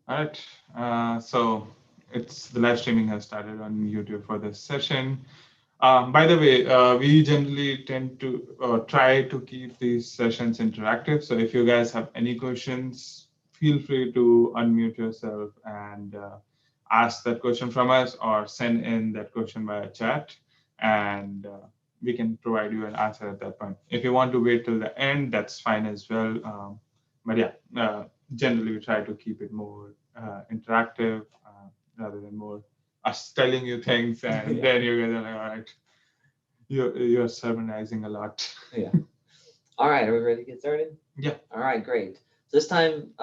All right. So the live streaming has started on YouTube for this session. By the way, we generally tend to try to keep these sessions interactive. So if you guys have any questions, feel free to unmute yourself and ask that question from us, or send in that question via chat, and we can provide you an answer at that point. If you want to wait till the end, that's fine as well. But yeah, generally we try to keep it more interactive rather than more us telling you things and Yeah. then you're gonna like, all right, you're sermonizing a lot. Yeah. All right, are we ready to get started? Yeah. All right, great. So this time,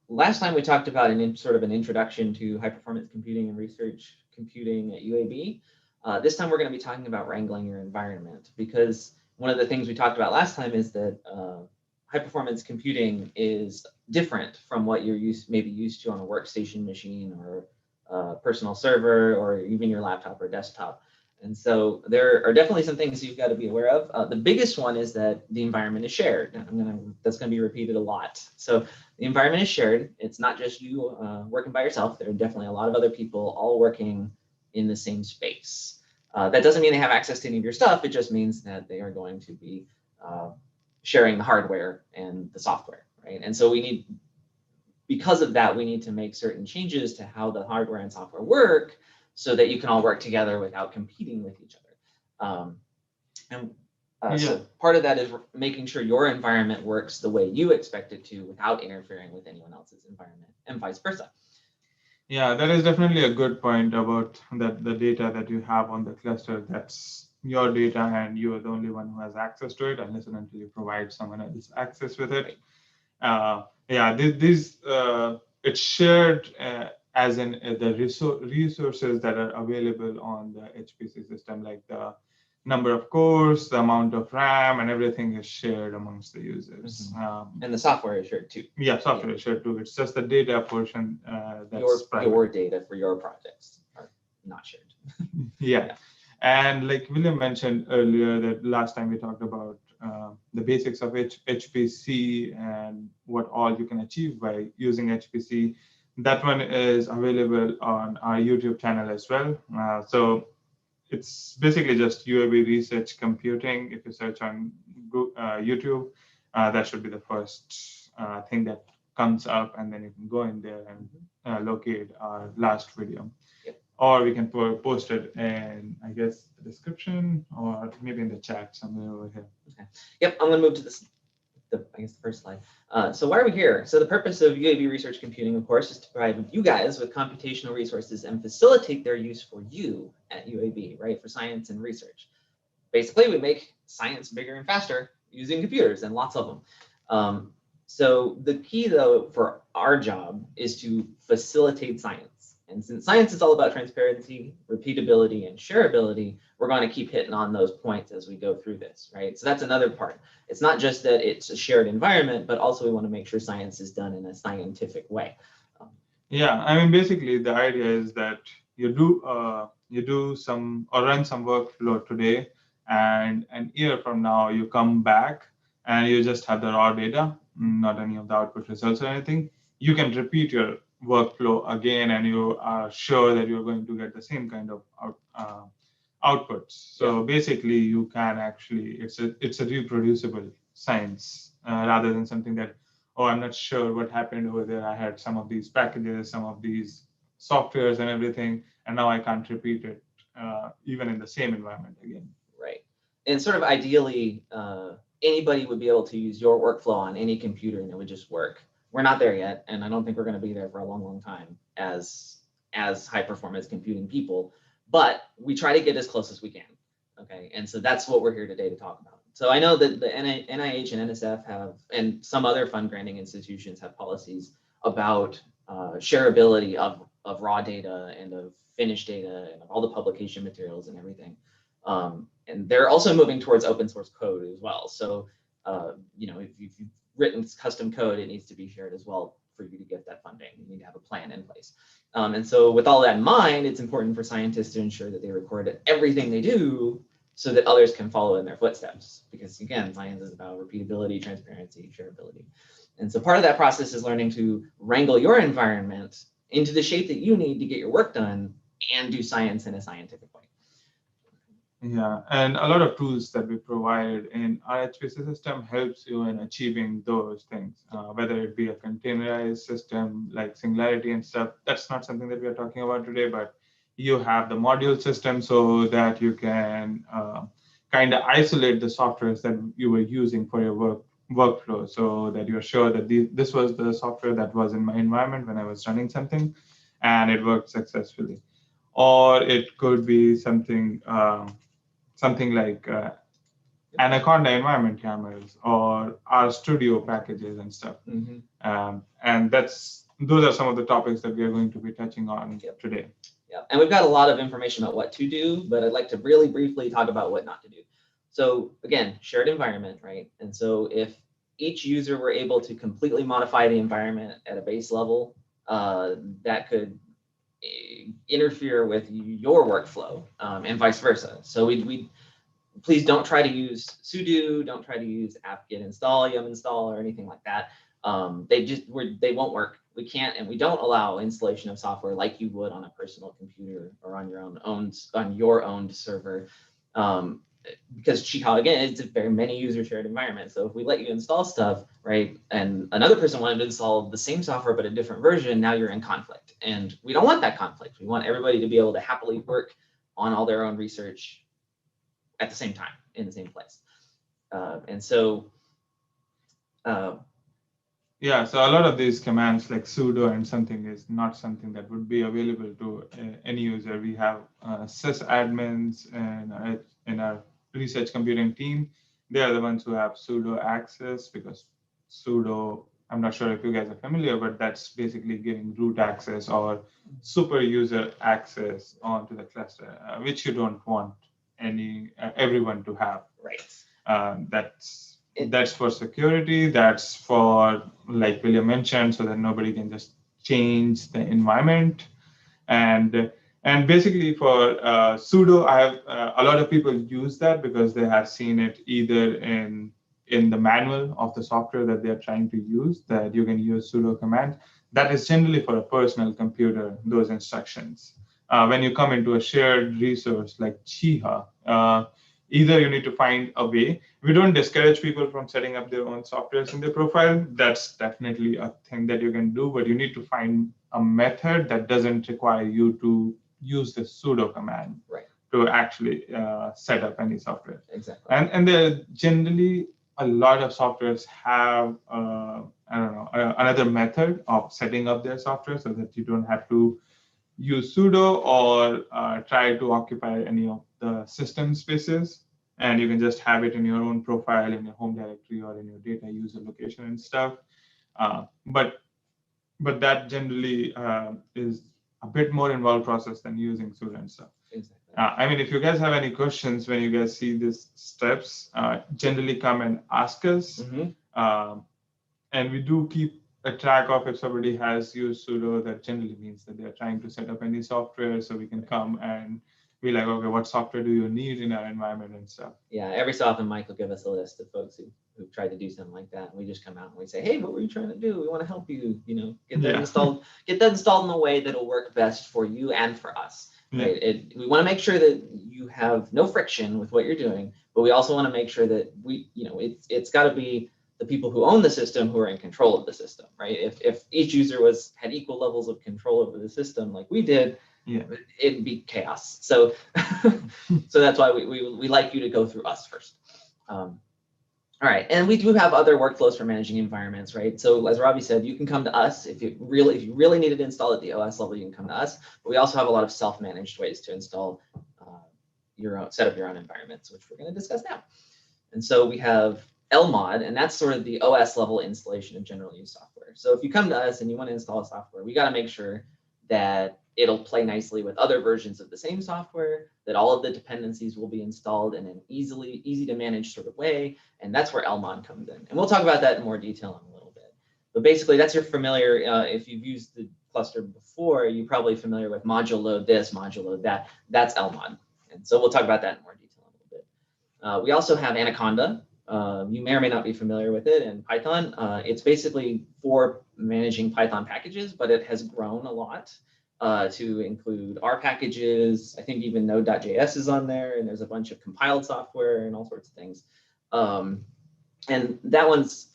last time we talked about sort of an introduction to high performance computing and research computing at UAB. This time we're going to be talking about wrangling your environment, because one of the things we talked about last time is that high performance computing is different from what you're maybe used to on a workstation machine or a personal server or even your laptop or desktop. And so there are definitely some things you've got to be aware of. The biggest one is that the environment is shared. That's going to be repeated a lot. So the environment is shared. It's not just you working by yourself. There are definitely a lot of other people all working in the same space. That doesn't mean they have access to any of your stuff. It just means that they are going to be sharing the hardware and the software, right? And so because of that, we need to make certain changes to how the hardware and software work so that you can all work together without competing with each other. So part of that is making sure your environment works the way you expect it to without interfering with anyone else's environment, and vice versa. Yeah, that is definitely a good point about that the data that you have on the cluster, that's your data and you are the only one who has access to it, unless and until you provide someone else access with it. Yeah, it's shared as in the resources that are available on the HPC system, like the number of cores, the amount of RAM, and everything is shared amongst the users. And the software is shared too. Yeah, software is shared too. It's just the data portion that's private. Your data for your projects are not shared. Yeah. And like William mentioned earlier, that last time we talked about the basics of HPC and what all you can achieve by using HPC. That one is available on our YouTube channel as well. So it's basically just UAB Research Computing. If you search on YouTube, that should be the first thing that comes up, and then you can go in there and locate our last video. Yep. Or we can post it in, I guess, the description or maybe in the chat somewhere over here. Okay. Yep, I'm going to move to the first slide. So why are we here? So the purpose of UAB Research Computing, of course, is to provide you guys with computational resources and facilitate their use for you at UAB, right, for science and research. Basically, we make science bigger and faster using computers, and lots of them. So the key, though, for our job is to facilitate science. And since science is all about transparency, repeatability, and shareability, we're going to keep hitting on those points as we go through this, right? So that's another part. It's not just that it's a shared environment, but also we want to make sure science is done in a scientific way. Yeah, I mean, basically the idea is that you do some or run some workflow today, and an year from now you come back and you just have the raw data, not any of the output results or anything. You can repeat your workflow again, and you are sure that you're going to get the same kind of outputs. So basically, you can actually it's a reproducible science rather than something that, oh, I'm not sure what happened over there. I had some of these packages, some of these softwares and everything, and now I can't repeat it even in the same environment again. Right. And sort of ideally, anybody would be able to use your workflow on any computer and it would just work. We're not there yet, and I don't think we're going to be there for a long, long time as high performance computing people, but we try to get as close as we can. Okay, and so that's what we're here today to talk about. So I know that the NIH and NSF have, and some other fund granting institutions have policies about shareability of raw data and of finished data and of all the publication materials and everything. And they're also moving towards open source code as well. So, if you've written custom code, it needs to be shared as well for you to get that funding. You need to have a plan in place. And so with all that in mind, it's important for scientists to ensure that they record everything they do so that others can follow in their footsteps. Because again, science is about repeatability, transparency, shareability. And so part of that process is learning to wrangle your environment into the shape that you need to get your work done and do science in a scientific way. Yeah, and a lot of tools that we provide in our HPC system helps you in achieving those things, whether it be a containerized system like Singularity and stuff. That's not something that we are talking about today, but you have the module system so that you can kind of isolate the softwares that you were using for your workflow, so that you're sure that this was the software that was in my environment when I was running something, and it worked successfully. Or it could be something like Anaconda environment cameras or R Studio packages and stuff. And those are some of the topics that we are going to be touching on today. Yeah, and we've got a lot of information about what to do, but I'd like to really briefly talk about what not to do. So again, shared environment, right? And so if each user were able to completely modify the environment at a base level, that could interfere with your workflow, and vice versa. So we please don't try to use sudo, don't try to use apt-get install, yum install, or anything like that. They won't work. We can't, and we don't allow installation of software like you would on a personal computer or on your own server, because Cheaha, again, it's a very many user shared environment. So if we let you install stuff, right, and another person wanted to install the same software but a different version, now you're in conflict, and we don't want that conflict. We want everybody to be able to happily work on all their own research at the same time in the same place. Yeah, so a lot of these commands like sudo and something is not something that would be available to any user. We have sysadmins in our research computing team. They are the ones who have sudo access, because sudo, I'm not sure if you guys are familiar, but that's basically giving root access or super user access onto the cluster, which you don't want everyone to have. Right. That's for security. That's for, like William mentioned, so that nobody can just change the environment. And basically for sudo, I have a lot of people use that because they have seen it either in the manual of the software that they are trying to use, that you can use sudo command. That is generally for a personal computer, those instructions. When you come into a shared resource like Cheaha, either you need to find a way. We don't discourage people from setting up their own softwares in their profile. That's definitely a thing that you can do, but you need to find a method that doesn't require you to use the sudo command to actually set up any software. Exactly. And there generally a lot of softwares have another method of setting up their software so that you don't have to use sudo or try to occupy any of the system spaces, and you can just have it in your own profile, in your home directory, or in your data user location and stuff. But that generally is a bit more involved process than using sudo and stuff. Exactly. I mean, if you guys have any questions when you guys see these steps, generally come and ask us. And we do keep a track of if somebody has used sudo. That generally means that they're trying to set up any software, so we can come and be like, okay, what software do you need in our environment and stuff. Yeah, every so often Mike will give us a list of folks who've tried to do something like that, and we just come out and we say, hey, what were you trying to do? We want to help you, get that installed in a way that'll work best for you and for us. Right? We want to make sure that you have no friction with what you're doing, but we also want to make sure that it's got to be the people who own the system who are in control of the system, right? If each user had equal levels of control over the system like we did, it'd be chaos. So so that's why we like you to go through us first. All right, and we do have other workflows for managing environments, right? So as Robbie said, you can come to us if you really need it installed at the OS level. You can come to us, but we also have a lot of self-managed ways to install set up your own environments, which we're going to discuss now. And so we have Lmod, and that's sort of the OS level installation of general use software. So if you come to us and you want to install a software, we got to make sure that it'll play nicely with other versions of the same software, that all of the dependencies will be installed in an easy to manage sort of way. And that's where Lmod comes in. And we'll talk about that in more detail in a little bit. But basically, that's your familiar, if you've used the cluster before, you're probably familiar with module load this, module load that. That's Lmod. And so we'll talk about that in more detail in a little bit. We also have Anaconda, You may or may not be familiar with it in Python. It's basically for managing Python packages, but it has grown a lot to include R packages. I think even Node.js is on there, and there's a bunch of compiled software and all sorts of things. And that one's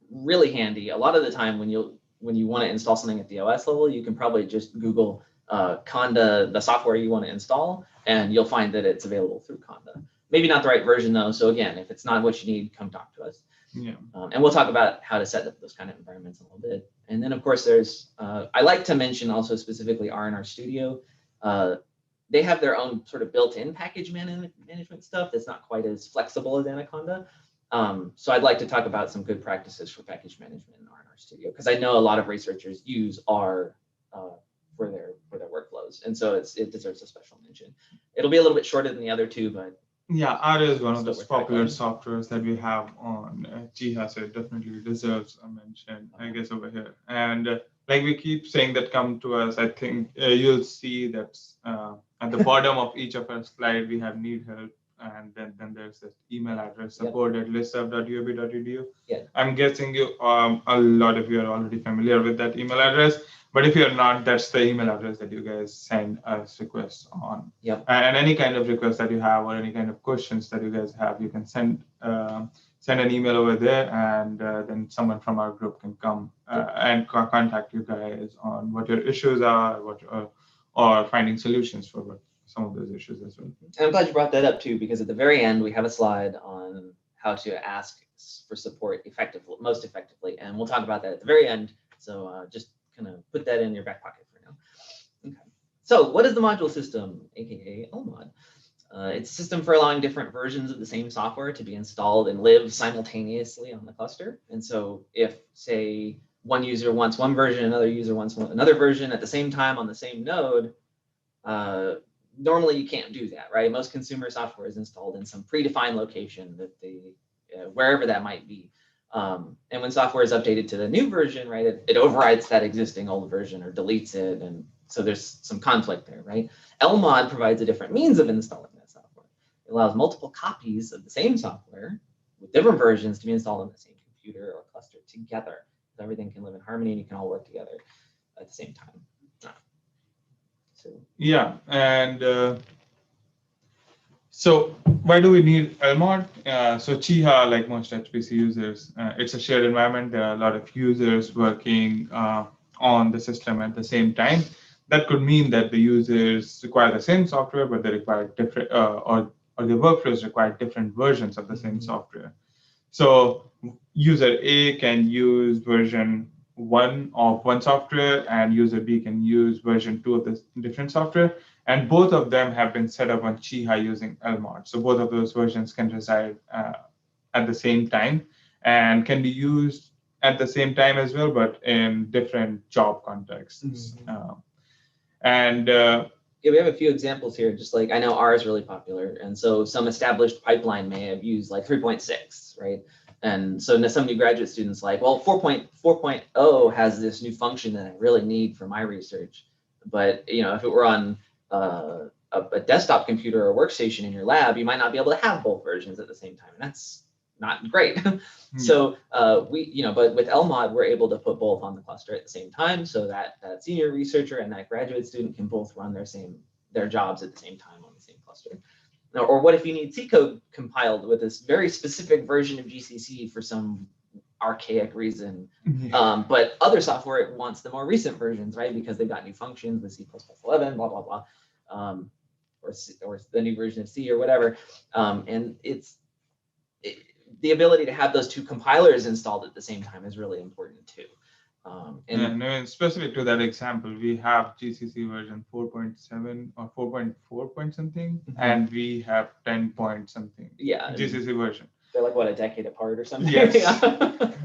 really handy. A lot of the time when you want to install something at the OS level, you can probably just Google Conda, the software you want to install, and you'll find that it's available through Conda. Maybe not the right version though. So again, if it's not what you need, come talk to us. Yeah. And we'll talk about how to set up those kind of environments in a little bit. And then of course there's, I like to mention also specifically R and Rstudio. They have their own sort of built-in package management stuff that's not quite as flexible as Anaconda. So I'd like to talk about some good practices for package management in R and Rstudio, because I know a lot of researchers use R for their workflows, and so it deserves a special mention. It'll be a little bit shorter than the other two, but yeah, R is one of the Still worth popular tackling. softwares that we have on Cheaha, so it definitely deserves a mention, I guess, over here. And like we keep saying that come to us, I think you'll see that at the bottom of each of our slide, we have need help. And then there's this email address, support@listserv.uab.edu. Yeah. I'm guessing a lot of you are already familiar with that email address. But if you're not, that's the email address that you guys send us requests on. Yep. And any kind of request that you have or any kind of questions that you guys have, you can send an email over there, and then someone from our group can come and contact you guys on what your issues are, or finding solutions for some of those issues as well. And I'm glad you brought that up too, because at the very end we have a slide on how to ask for support most effectively, and we'll talk about that at the very end. So just kind of put that in your back pocket for now. Okay. So what is the module system, aka Lmod? It's a system for allowing different versions of the same software to be installed and live simultaneously on the cluster. And so if, say, one user wants one version, another user wants another version at the same time on the same node, normally you can't do that, right? Most consumer software is installed in some predefined location that wherever that might be. And when software is updated to the new version, right, it overrides that existing old version or deletes it. And so there's some conflict there, right? Lmod provides a different means of installing that software. It allows multiple copies of the same software with different versions to be installed on the same computer or cluster together. So everything can live in harmony and you can all work together at the same time. So. Yeah, and so why do we need Lmod? So Cheaha, like most HPC users, it's a shared environment. There are a lot of users working on the system at the same time. That could mean that the users require the same software, but they require different, or the workflows require different versions of the same software. So user A can use version 1 of one software, and user B can use version 2 of the different software. And both of them have been set up on Cheaha using Lmod. So both of those versions can reside at the same time and can be used at the same time as well, but in different job contexts. Yeah, we have a few examples here. Just like I know R is really popular, and so some established pipeline may have used like 3.6, right? And so some new graduate students like, well, 4.0 has this new function that I really need for my research. But if it were on a desktop computer or workstation in your lab, you might not be able to have both versions at the same time, and that's not great. So but with Lmod, we're able to put both on the cluster at the same time, so that that senior researcher and that graduate student can both run their jobs at the same time on the same cluster. Or what if you need C code compiled with this very specific version of GCC for some archaic reason, but other software wants the more recent versions, right? Because they've got new functions with C++11, blah, blah, blah, or the new version of C or whatever. And the ability to have those two compilers installed at the same time is really important too. And specific to that example, we have GCC version 4.7 or 4.4 point something, and we have 10 point something. Yeah, GCC version. They're like, what, a decade apart or something? Yes.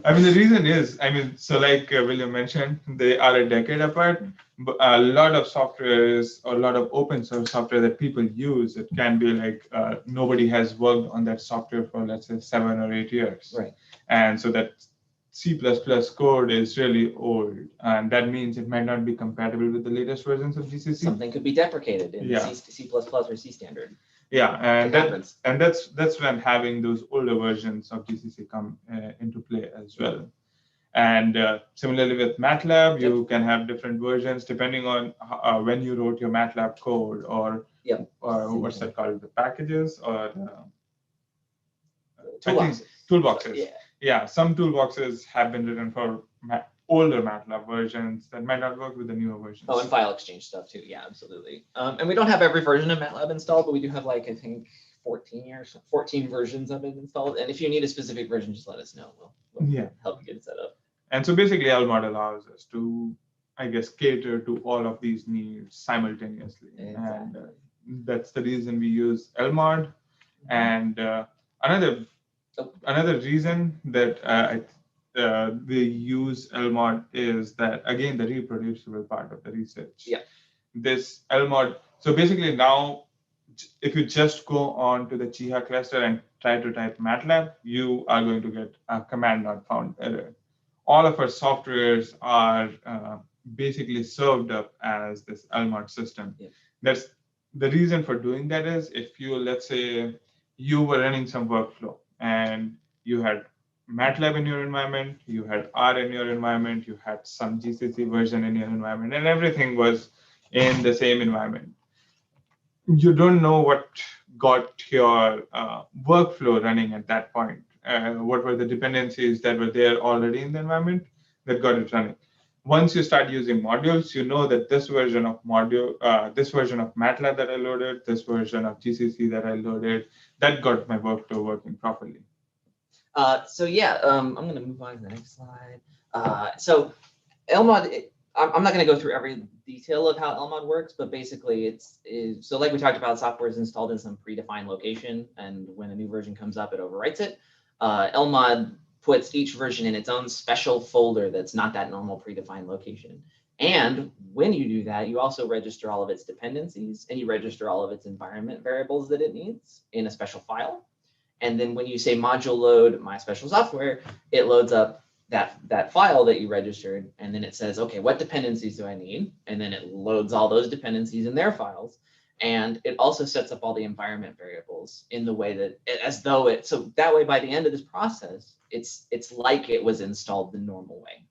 I mean, the reason is, so like William mentioned, they are a decade apart. But a lot of softwares or a lot of open source software that people use, it can be like nobody has worked on that software for, let's say, 7 or 8 years. Right. And so that C++ code is really old, and that means it might not be compatible with the latest versions of GCC. Something could be deprecated in C++ or C standard. Yeah, and It happens. that's when having those older versions of GCC come into play as well. And similarly with MATLAB, you can have different versions depending on when you wrote your MATLAB code, or what's that called, the packages, or Toolboxes. Toolboxes. Yeah. Yeah, some toolboxes have been written for older MATLAB versions that might not work with the newer versions. Oh, and file exchange stuff too. Yeah, absolutely. And we don't have every version of MATLAB installed, but we do have, like, I think 14 versions of it installed. And if you need a specific version, just let us know. We'll help you get it set up. And so basically, Lmod allows us to, I guess, cater to all of these needs simultaneously. Exactly. And that's the reason we use Lmod. And another reason that they use Lmod is that, again, the reproducible part of the research. Yeah. This Lmod. So basically now, if you just go on to the Cheaha cluster and try to type MATLAB, you are going to get a command not found error. All of our softwares are basically served up as this Lmod system. Yeah. That's the reason for doing that is, if you, let's say, you were running some workflow and you had MATLAB in your environment, you had R in your environment, you had some GCC version in your environment, and everything was in the same environment. You don't know what got your workflow running at that point. What were the dependencies that were there already in the environment that got it running? Once you start using modules, you know that this version of this version of MATLAB that I loaded, this version of GCC that I loaded, that got my workflow working properly. So yeah, I'm going to move on to the next slide. So Lmod, I'm not going to go through every detail of how Lmod works, but basically so like we talked about, software is installed in some predefined location, and when a new version comes up, it overwrites it. Lmod puts each version in its own special folder that's not that normal predefined location. And when you do that, you also register all of its dependencies, and you register all of its environment variables that it needs in a special file. And then when you say module load my special software, it loads up that file that you registered, and then it says, okay, what dependencies do I need? And then it loads all those dependencies in their files. And it also sets up all the environment variables in the way that, so that way, by the end of this process, it's like it was installed the normal way,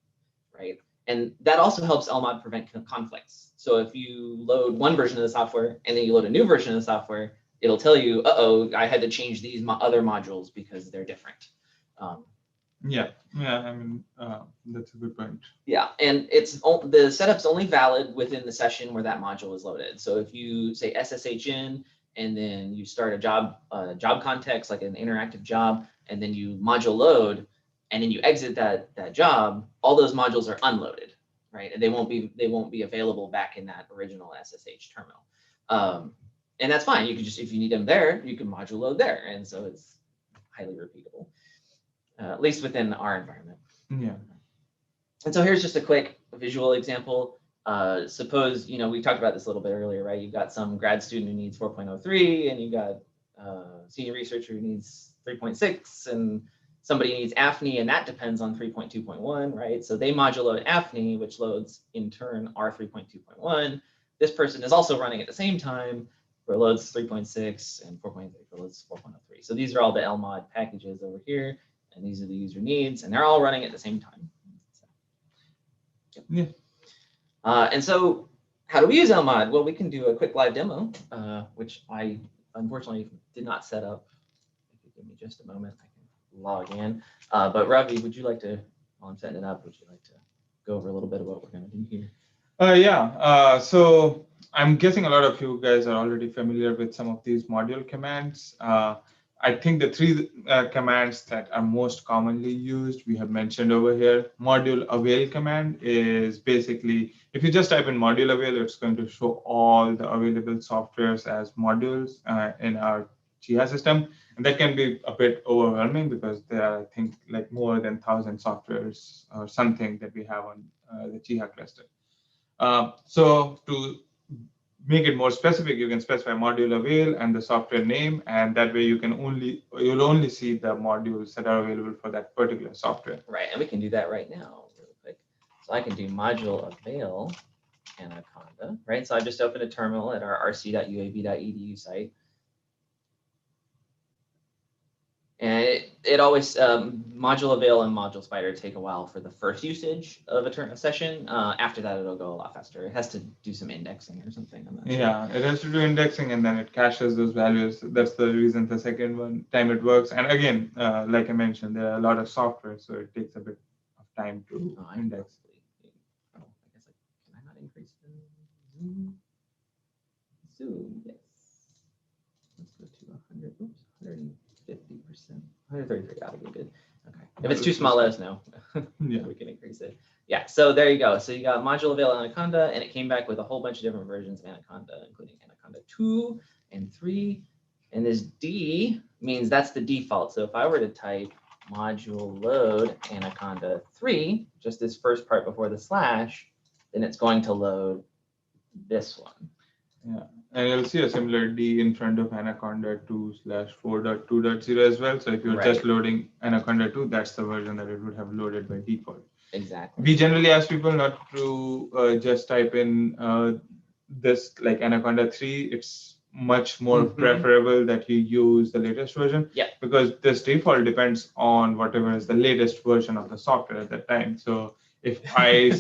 right? And that also helps Lmod prevent conflicts. So if you load one version of the software and then you load a new version of the software, it'll tell you, I had to change these other modules because they're different. Yeah, I mean, that's a good point. Yeah, and the setup's only valid within the session where that module is loaded. So if you say SSH in, and then you start a job context, like an interactive job, and then you module load, and then you exit that job, all those modules are unloaded, right? And they won't be available back in that original SSH terminal. And that's fine. You can just, if you need them there, you can module load there, and so it's highly repeatable. At least within our environment. Yeah. And so here's just a quick visual example. Suppose, we talked about this a little bit earlier, right? You've got some grad student who needs 4.03, and you've got senior researcher who needs 3.6, and somebody needs AFNI, and that depends on 3.2.1, right? So they module load AFNI, which loads in turn R 3.2.1. This person is also running at the same time, where it loads 3.6, and 4.3 for loads 4.03. So these are all the Lmod packages over here. And these are the user needs, and they're all running at the same time. Yeah. And so how do we use Lmod? Well, we can do a quick live demo, which I unfortunately did not set up. If you give me just a moment, I can log in. But Ravi, would you like to, while I'm setting it up, would you like to go over a little bit of what we're going to do here? Yeah. So I'm guessing a lot of you guys are already familiar with some of these module commands. I think the three commands that are most commonly used, we have mentioned over here. Module avail command is basically, if you just type in module avail, it's going to show all the available softwares as modules in our Cheaha system. And that can be a bit overwhelming because there are, I think, like more than 1,000 softwares or something that we have on the Cheaha cluster. So to make it more specific, you can specify module avail and the software name, and that way you'll only see the modules that are available for that particular software. Right, and we can do that right now really quick. So I can do module avail Anaconda, right? So I just opened a terminal at our rc.uab.edu site. it always module avail and module spider take a while for the first usage of a session. After that, it'll go a lot faster. It has to do some indexing or something. I'm not sure. Yeah, it has to do indexing and then it caches those values. That's the reason the second time it works. And again, like I mentioned, there are a lot of software, so it takes a bit of time to index. I guess can I not increase the zoom? Zoom, yes. Let's go to 100. Oops, 150%. 133. That'll be good. Okay. If it's too small, let us know. Yeah. We can increase it. Yeah. So there you go. So you got module avail Anaconda, and it came back with a whole bunch of different versions of Anaconda, including Anaconda 2 and 3. And this D means that's the default. So if I were to type module load Anaconda 3, just this first part before the slash, then it's going to load this one. Yeah, and you'll see a similar D in front of Anaconda 2/4.2.0 as well. So if you're just loading Anaconda 2, that's the version that it would have loaded by default. Exactly. We generally ask people not to just type in this like Anaconda 3. It's much more preferable that you use the latest version. Yeah. Because this default depends on whatever is the latest version of the software at that time. So if I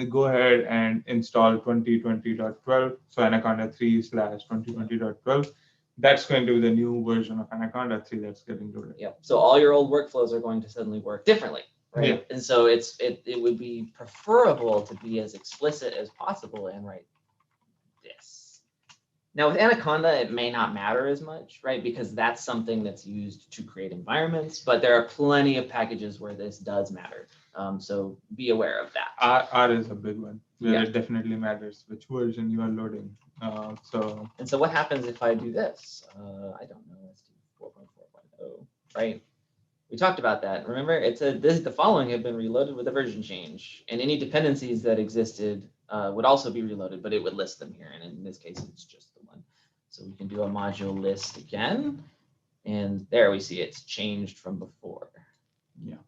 go ahead and install 2020.12, so Anaconda 3/2020.12, that's going to be the new version of Anaconda 3 that's getting loaded. Yep. So all your old workflows are going to suddenly work differently, right? Yeah. And so it would be preferable to be as explicit as possible and write this. Now with Anaconda, it may not matter as much, right? Because that's something that's used to create environments, but there are plenty of packages where this does matter. So be aware of that. R is a big one where it definitely matters which version you are loading. And so what happens if I do this? I don't know. Let's do 4.4.0, right? We talked about that. Remember, it said the following have been reloaded with a version change, and any dependencies that existed would also be reloaded, but it would list them here. And in this case, it's just the one. So we can do a module list again, and there we see it's changed from before. Yeah.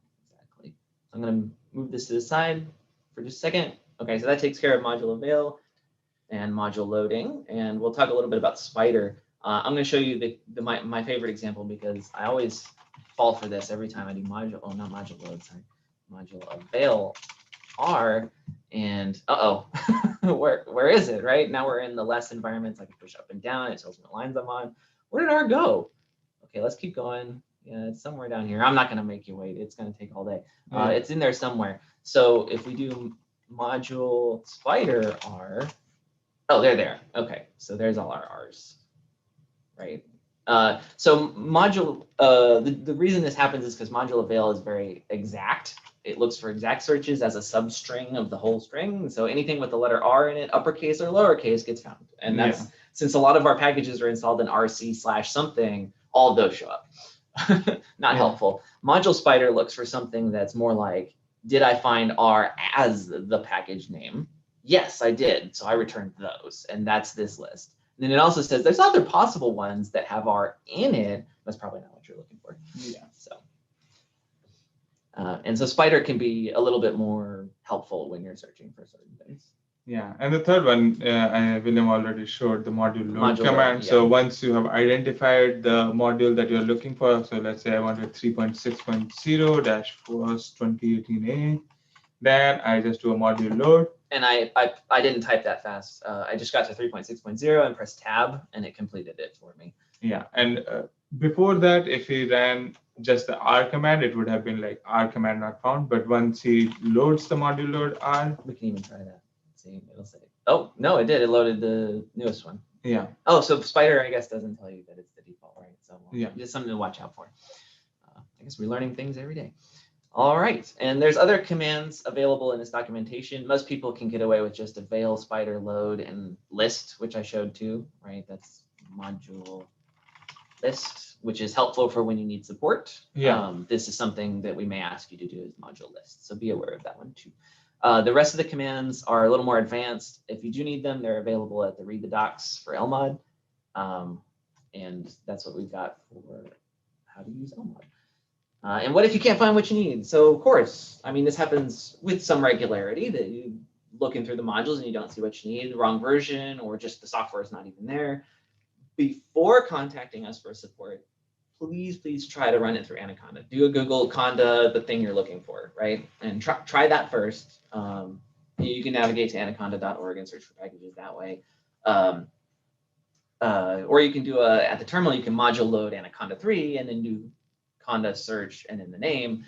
I'm going to move this to the side for just a second. Okay, so that takes care of module avail and module loading. And we'll talk a little bit about Spider. I'm going to show you my favorite example because I always fall for this every time I do module, not module load, sorry, module avail R. And where is it, right? Now we're in the less environments. I can push up and down. It tells me what lines I'm on. Where did R go? Okay, let's keep going. Yeah, it's somewhere down here. I'm not going to make you wait. It's going to take all day. It's in there somewhere. So if we do module spider R, oh, they're there. Okay, so there's all our R's, right? So module, the reason this happens is because module avail is very exact. It looks for exact searches as a substring of the whole string. So anything with the letter R in it, uppercase or lowercase, gets found. And that's since a lot of our packages are installed in RC/something, all of those show up. Not helpful. Module spider looks for something that's more like, did I find R as the package name? Yes, I did. So I returned those. And that's this list. And then it also says there's other possible ones that have R in it. That's probably not what you're looking for. Yeah. So, and so Spider can be a little bit more helpful when you're searching for certain things. Yeah, and the third one, William already showed the module load command. So once you have identified the module that you're looking for, so let's say I wanted 3.6.0-FOSS2018A, then I just do a module load. And I didn't type that fast. I just got to 3.6.0 and pressed tab, and it completed it for me. Yeah, and before that, if he ran just the R command, it would have been like R command not found. But once he loads the module load R, we can even try that. Let's see, it'll say. Oh no, it did. It loaded the newest one. Yeah. Oh, so Spider, I guess, doesn't tell you that it's the default, right? So just something to watch out for. I guess we're learning things every day. All right, and there's other commands available in this documentation. Most people can get away with just avail, spider, load, and list, which I showed too, right? That's module list, which is helpful for when you need support. Yeah. This is something that we may ask you to do as module list, so be aware of that one too. The rest of the commands are a little more advanced. If you do need them, they're available at the read the docs for Lmod, and that's what we've got for how to use Lmod. And what if you can't find what you need? So of course, I mean, this happens with some regularity that you looking through the modules and you don't see what you need, the wrong version, or just the software is not even there. Before contacting us for support, please try to run it through Anaconda. Do a Google Conda, the thing you're looking for, right? And try that first. You can navigate to anaconda.org and search for packages that way. Or you can do at the terminal, you can module load Anaconda 3 and then do Conda search and then the name.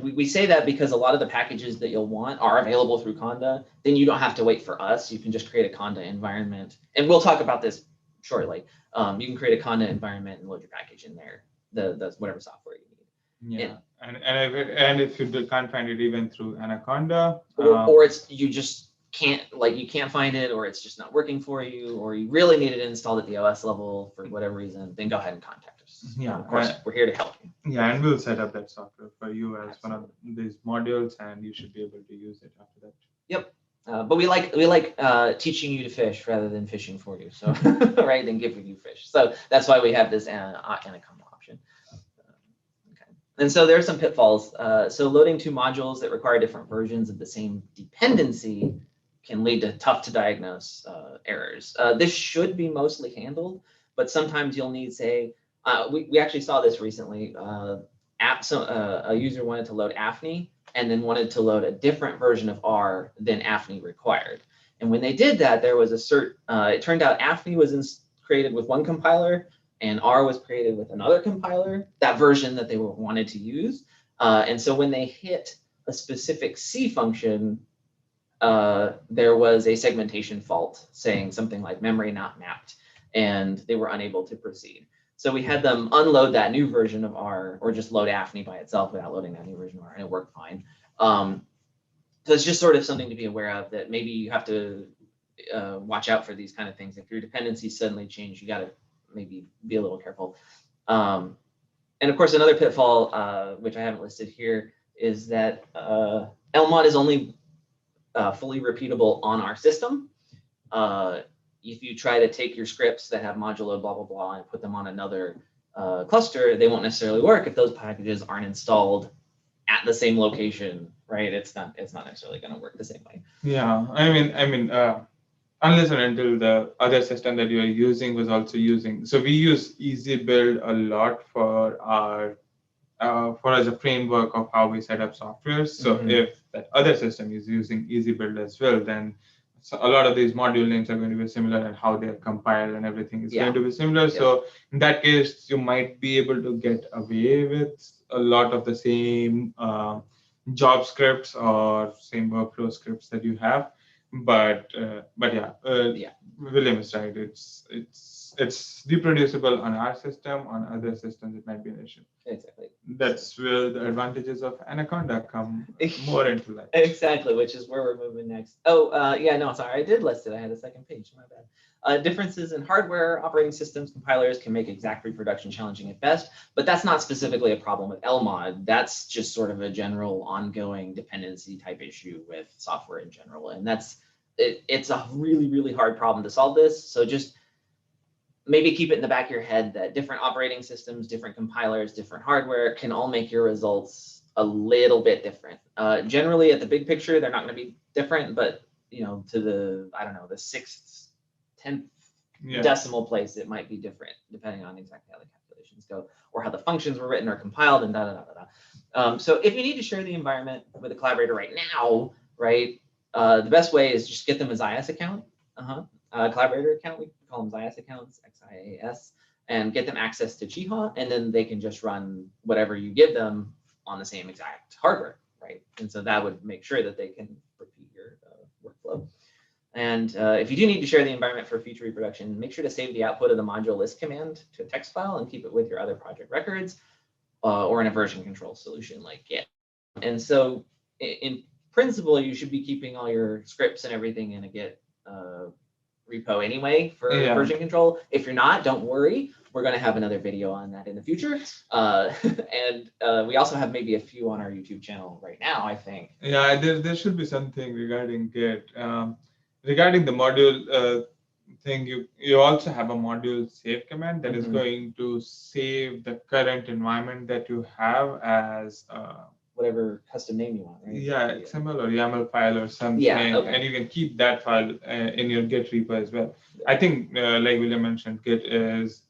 We say that because a lot of the packages that you'll want are available through Conda. Then you don't have to wait for us. You can just create a Conda environment. And we'll talk about this shortly. You can create a Conda environment and load your package in there, the whatever software you need. Yeah, and if you can't find it even through Anaconda, or it's you just can't find it, or it's just not working for you, or you really need it installed at the OS level for whatever reason, then go ahead and contact us. Yeah, of course, we're here to help you. Yeah, and we'll set up that software for you as one of these modules, and you should be able to use it after that. Yep. But we like teaching you to fish rather than fishing for you. So right, than giving you fish. So that's why we have this Anaconda option. Okay. And so there are some pitfalls. So loading two modules that require different versions of the same dependency can lead to tough to diagnose errors. This should be mostly handled, but sometimes you'll need, say, we actually saw this recently. A user wanted to load AFNI and then wanted to load a different version of R than AFNI required. And when they did that, there was it turned out AFNI was created with one compiler and R was created with another compiler, that version that they wanted to use. And so when they hit a specific C function, there was a segmentation fault saying something like memory not mapped, and they were unable to proceed. So we had them unload that new version of R, or just load AFNI by itself without loading that new version of R, and it worked fine. So it's just sort of something to be aware of, that maybe you have to watch out for these kind of things. If your dependencies suddenly change, you got to maybe be a little careful. And of course, another pitfall, which I haven't listed here, is that Lmod is only fully repeatable on our system. If you try to take your scripts that have modulo blah, blah, blah, and put them on another cluster, they won't necessarily work if those packages aren't installed at the same location, right? It's not necessarily going to work the same way. Yeah, I mean, unless and until the other system that you're using was also using. So we use EasyBuild a lot for our as a framework of how we set up software. So if that other system is using EasyBuild as well, then a lot of these module names are going to be similar, and how they're compiled and everything is going to be similar. So in that case, you might be able to get away with a lot of the same job scripts or same workflow scripts that you have. But yeah, William is right. It's reproducible on our system. On other systems, it might be an issue. Exactly. That's where the advantages of Anaconda come more into light. Exactly, which is where we're moving next. Oh, yeah, no, sorry, I did list it. I had a second page, my bad. Differences in hardware, operating systems, compilers can make exact reproduction challenging at best, but that's not specifically a problem with Lmod. That's just sort of a general ongoing dependency type issue with software in general. And it's a really, really hard problem to solve this. So just maybe keep it in the back of your head that different operating systems, different compilers, different hardware can all make your results a little bit different. Generally, at the big picture, they're not going to be different, but to the, I don't know, the 6th, 10th decimal place, it might be different depending on exactly how the calculations go or how the functions were written or compiled and So if you need to share the environment with a collaborator right now, right, the best way is just get them a Zias account. Collaborator account, we call them Zias accounts, XIAS, and get them access to Cheaha, and then they can just run whatever you give them on the same exact hardware, right? And so that would make sure that they can repeat your workflow. And if you do need to share the environment for future reproduction, make sure to save the output of the module list command to a text file and keep it with your other project records or in a version control solution like Git. And so in principle, you should be keeping all your scripts and everything in a Git repo anyway for version control. If you're not, don't worry. We're going to have another video on that in the future. And we also have maybe a few on our YouTube channel right now, I think. Yeah, there should be something regarding Git. Regarding the module thing, you also have a module save command that is going to save the current environment that you have as whatever custom name you want, right? Yeah, XML or YAML file or something. Yeah, okay. And you can keep that file in your Git repo as well. I think, like William mentioned, Git is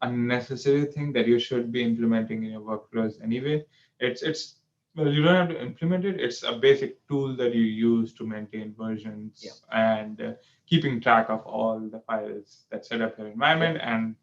unnecessary thing that you should be implementing in your workflows anyway. It's well, you don't have to implement it. It's a basic tool that you use to maintain versions and keeping track of all the files that set up your environment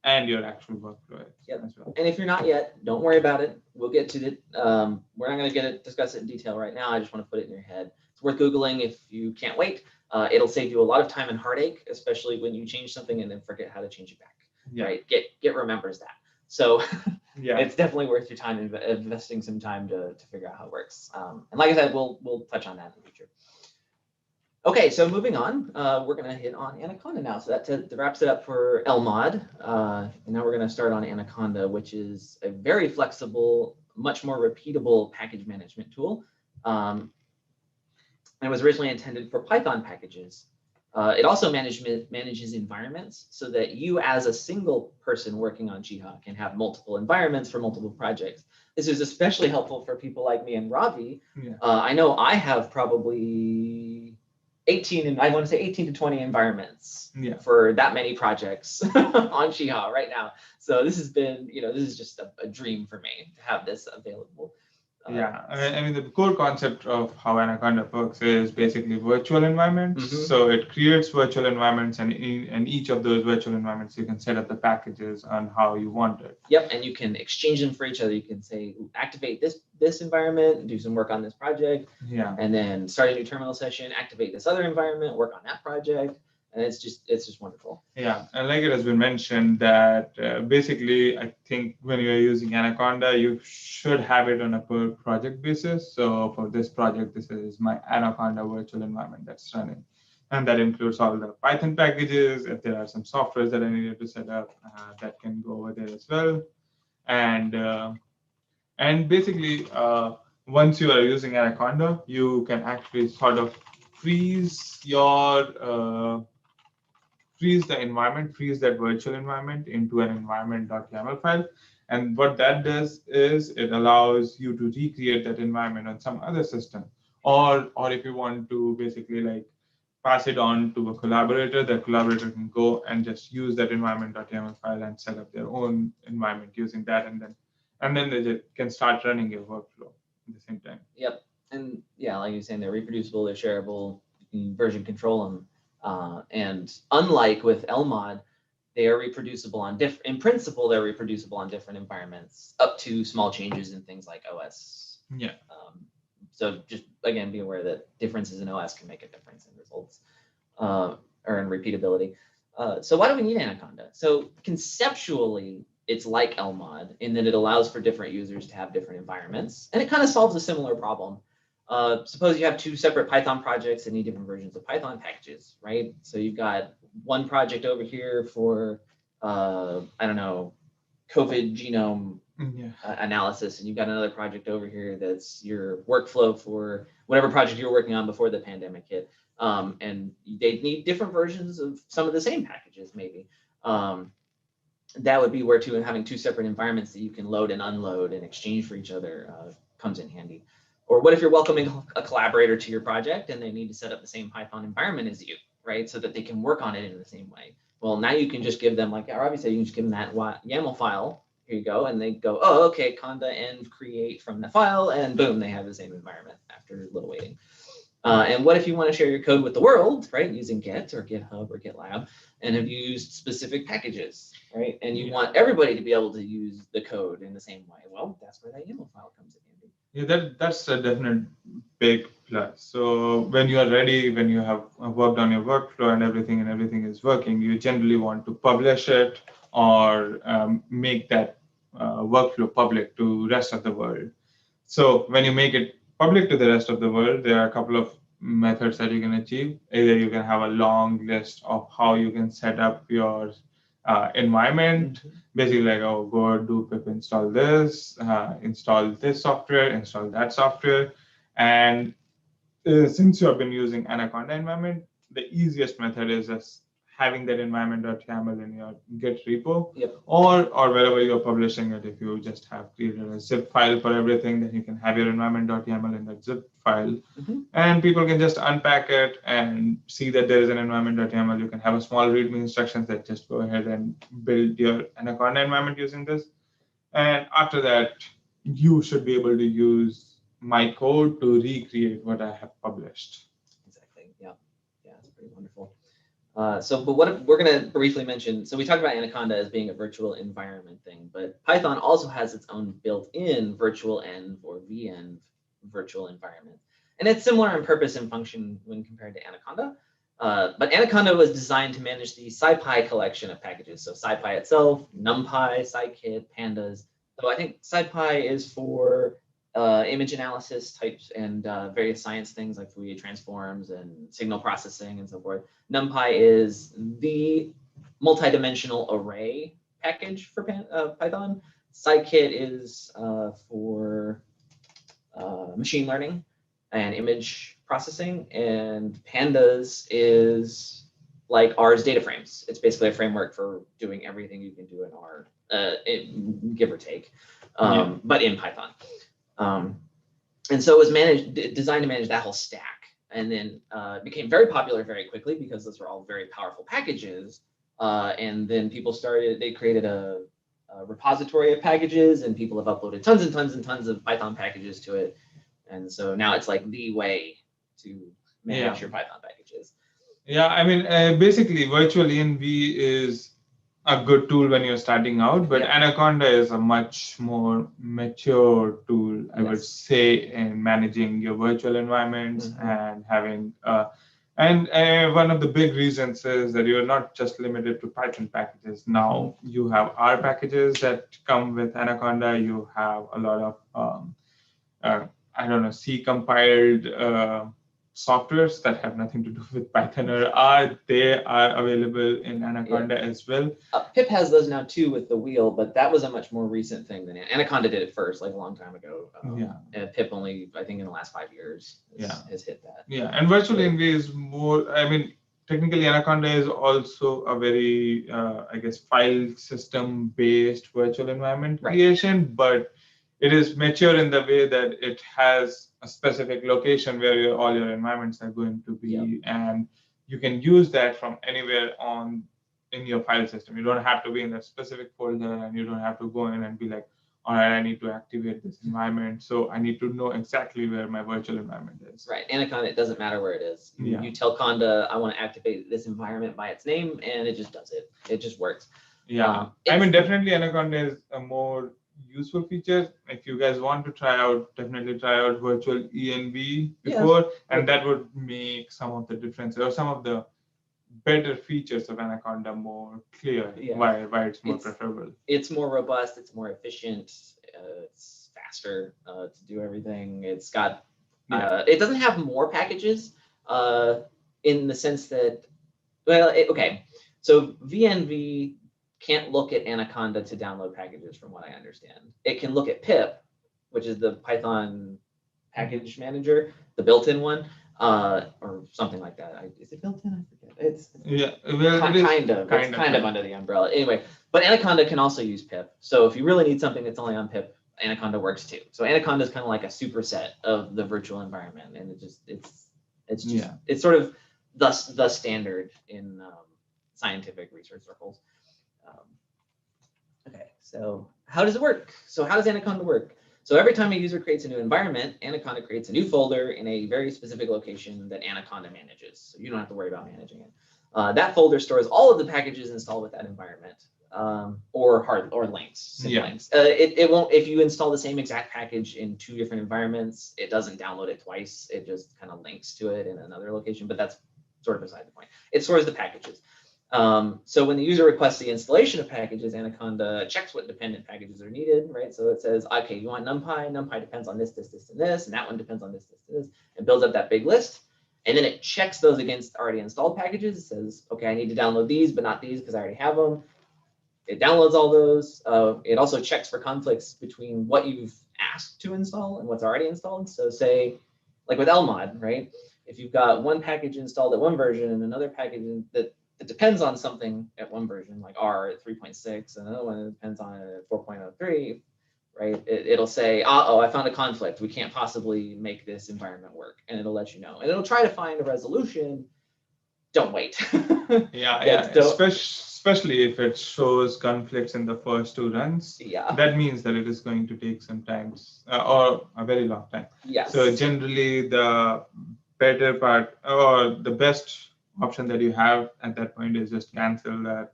and your actual workflow as well. And if you're not yet, don't worry about it. We'll get to it. We're not going to discuss it in detail right now. I just want to put it in your head. It's worth Googling if you can't wait. It'll save you a lot of time and heartache, especially when you change something and then forget how to change it back. Right? Git remembers that. So it's definitely worth your time investing some time to figure out how it works. And like I said, we'll touch on that in the future. Okay, so moving on, we're going to hit on Anaconda now. So that wraps it up for Lmod. And now we're going to start on Anaconda, which is a very flexible, much more repeatable package management tool. And it was originally intended for Python packages. It also manages environments so that you as a single person working on Cheaha can have multiple environments for multiple projects. This is especially helpful for people like me and Ravi. I know I have probably 18 to 20 environments for that many projects on Cheaha right now. So this has been, this is just a dream for me to have this available. I mean, the core concept of how Anaconda works is basically virtual environments. So it creates virtual environments, and in each of those virtual environments, you can set up the packages on how you want it. Yep, and you can exchange them for each other. You can say, activate this environment, do some work on this project, and then start a new terminal session, activate this other environment, work on that project. And it's just wonderful. Yeah, and like it has been mentioned that basically, I think when you're using Anaconda, you should have it on a per project basis. So for this project, this is my Anaconda virtual environment that's running. And that includes all the Python packages. If there are some softwares that I needed to set up, that can go over there as well. And basically, once you are using Anaconda, you can actually sort of freeze the environment, freeze that virtual environment into an environment.yaml file. And what that does is it allows you to recreate that environment on some other system. Or if you want to basically like pass it on to a collaborator, the collaborator can go and just use that environment.yaml file and set up their own environment using that, and then they just can start running your workflow at the same time. Yep. And like you're saying, they're reproducible, they're shareable, you can version control them. And unlike with Lmod, they are reproducible in principle, they're reproducible on different environments, up to small changes in things like OS. So just again, be aware that differences in OS can make a difference in results or in repeatability. So why do we need Anaconda? So conceptually, it's like Lmod in that it allows for different users to have different environments, and it kind of solves a similar problem. Suppose you have two separate Python projects that need different versions of Python packages, right? So you've got one project over here for, COVID genome analysis, and you've got another project over here that's your workflow for whatever project you're working on before the pandemic hit. And they need different versions of some of the same packages, maybe. That would be where having two separate environments that you can load and unload and exchange for each other comes in handy. Or what if you're welcoming a collaborator to your project and they need to set up the same Python environment as you, right? So that they can work on it in the same way. Well, now you can just give them, like Ravi said, you can just give them that YAML file. Here you go. And they go, oh, okay, conda env create from the file. And boom, they have the same environment after a little waiting. And what if you want to share your code with the world, right? Using Git or GitHub or GitLab, and have used specific packages, right? And you want everybody to be able to use the code in the same way. Well, that's where that YAML file comes in handy. Yeah, that's a definite big plus. So when you are ready, when you have worked on your workflow and everything is working, you generally want to publish it or make that workflow public to rest of the world. So when you make it public to the rest of the world, there are a couple of methods that you can achieve. Either you can have a long list of how you can set up your environment, basically like, oh, go do pip install this software, install that software. And since you have been using Anaconda environment, the easiest method is just having that environment.yaml in your Git repo, Yep. or wherever you're publishing it. If you just have created a zip file for everything, then you can have your environment.yaml in that zip file, and people can just unpack it and see that there is an environment.yaml. You can have a small README instructions that just go ahead and build your Anaconda environment using this. And after that, you should be able to use my code to recreate what I have published. Exactly. Yeah. Yeah, it's pretty wonderful. But what we're going to briefly mention, so we talked about Anaconda as being a virtual environment thing, but Python also has its own built-in virtual env or venv virtual environment. And it's similar in purpose and function when compared to Anaconda. But Anaconda was designed to manage the SciPy collection of packages. So SciPy itself, NumPy, scikit, pandas. So I think SciPy is for image analysis types and various science things like Fourier transforms and signal processing and so forth. NumPy is the multidimensional array package for Python. Scikit is for machine learning and image processing, and pandas is like R's data frames. It's basically a framework for doing everything you can do in R, give or take, but in Python. And so it was designed to manage that whole stack, and then became very popular very quickly because those were all very powerful packages. And then people they created a repository of packages, and people have uploaded tons and tons and tons of Python packages to it. And so now it's like the way to manage your Python packages. Yeah, I mean, basically, virtual env is a good tool when you're starting out, but Anaconda is a much more mature tool, I would say, in managing your virtual environments and having. And one of the big reasons is that you're not just limited to Python packages. Now you have R packages that come with Anaconda. You have a lot of C compiled softwares that have nothing to do with Python or R. They are available in Anaconda as well. Pip has those now too with the wheel, but that was a much more recent thing than Anaconda did it first, like a long time ago. And Pip only, I think, in the last 5 years has hit that. Yeah, and virtual env is more. I mean, technically, Anaconda is also a very, file system based virtual environment creation, but it is mature in the way that it has a specific location where all your environments are going to be, and you can use that from anywhere in your file system. You don't have to be in a specific folder, and you don't have to go in and be like, all right, I need to activate this environment, so I need to know exactly where my virtual environment is. Right, Anaconda, it doesn't matter where it is. You tell Conda, I want to activate this environment by its name, and it just does it. It just works. Yeah, I mean, definitely Anaconda is a more useful feature. If you guys want to definitely try out virtual env before, and that would make some of the differences or some of the better features of Anaconda more clear. Why it's more preferable. It's more robust. It's more efficient. It's faster to do everything. It's got. It doesn't have more packages in the sense that, so venv can't look at Anaconda to download packages, from what I understand. It can look at pip, which is the Python package manager, the built-in one, or something like that. Is it built-in? I forget. It's kind of under the umbrella. Anyway, but Anaconda can also use pip. So if you really need something that's only on pip, Anaconda works too. So Anaconda is kind of like a superset of the virtual environment, and it's sort of the standard in scientific research circles. Okay, so how does it work? So how does Anaconda work? So every time a user creates a new environment, Anaconda creates a new folder in a very specific location that Anaconda manages. So you don't have to worry about managing it. That folder stores all of the packages installed with that environment, or links. Links. It won't, if you install the same exact package in 2 different environments, it doesn't download it twice. It just kind of links to it in another location, but that's sort of beside the point. It stores the packages. So when the user requests the installation of packages, Anaconda checks what dependent packages are needed, right? So it says, okay, you want NumPy? NumPy depends on this, this, this, and this, and that one depends on this, this, this, and builds up that big list. And then it checks those against already installed packages. It says, okay, I need to download these, but not these because I already have them. It downloads all those. It also checks for conflicts between what you've asked to install and what's already installed. So say, like with Lmod, right? If you've got one package installed at one version and another package that depends on something at one version, like R at 3.6, and another one depends on it at 4.03, right? It'll say, uh-oh, I found a conflict. We can't possibly make this environment work. And it'll let you know. And it'll try to find a resolution. Don't wait. Yeah. Especially if it shows conflicts in the first 2 runs. Yeah. That means that it is going to take some time or a very long time. Yes. So generally, the better part or the best option that you have at that point is just cancel that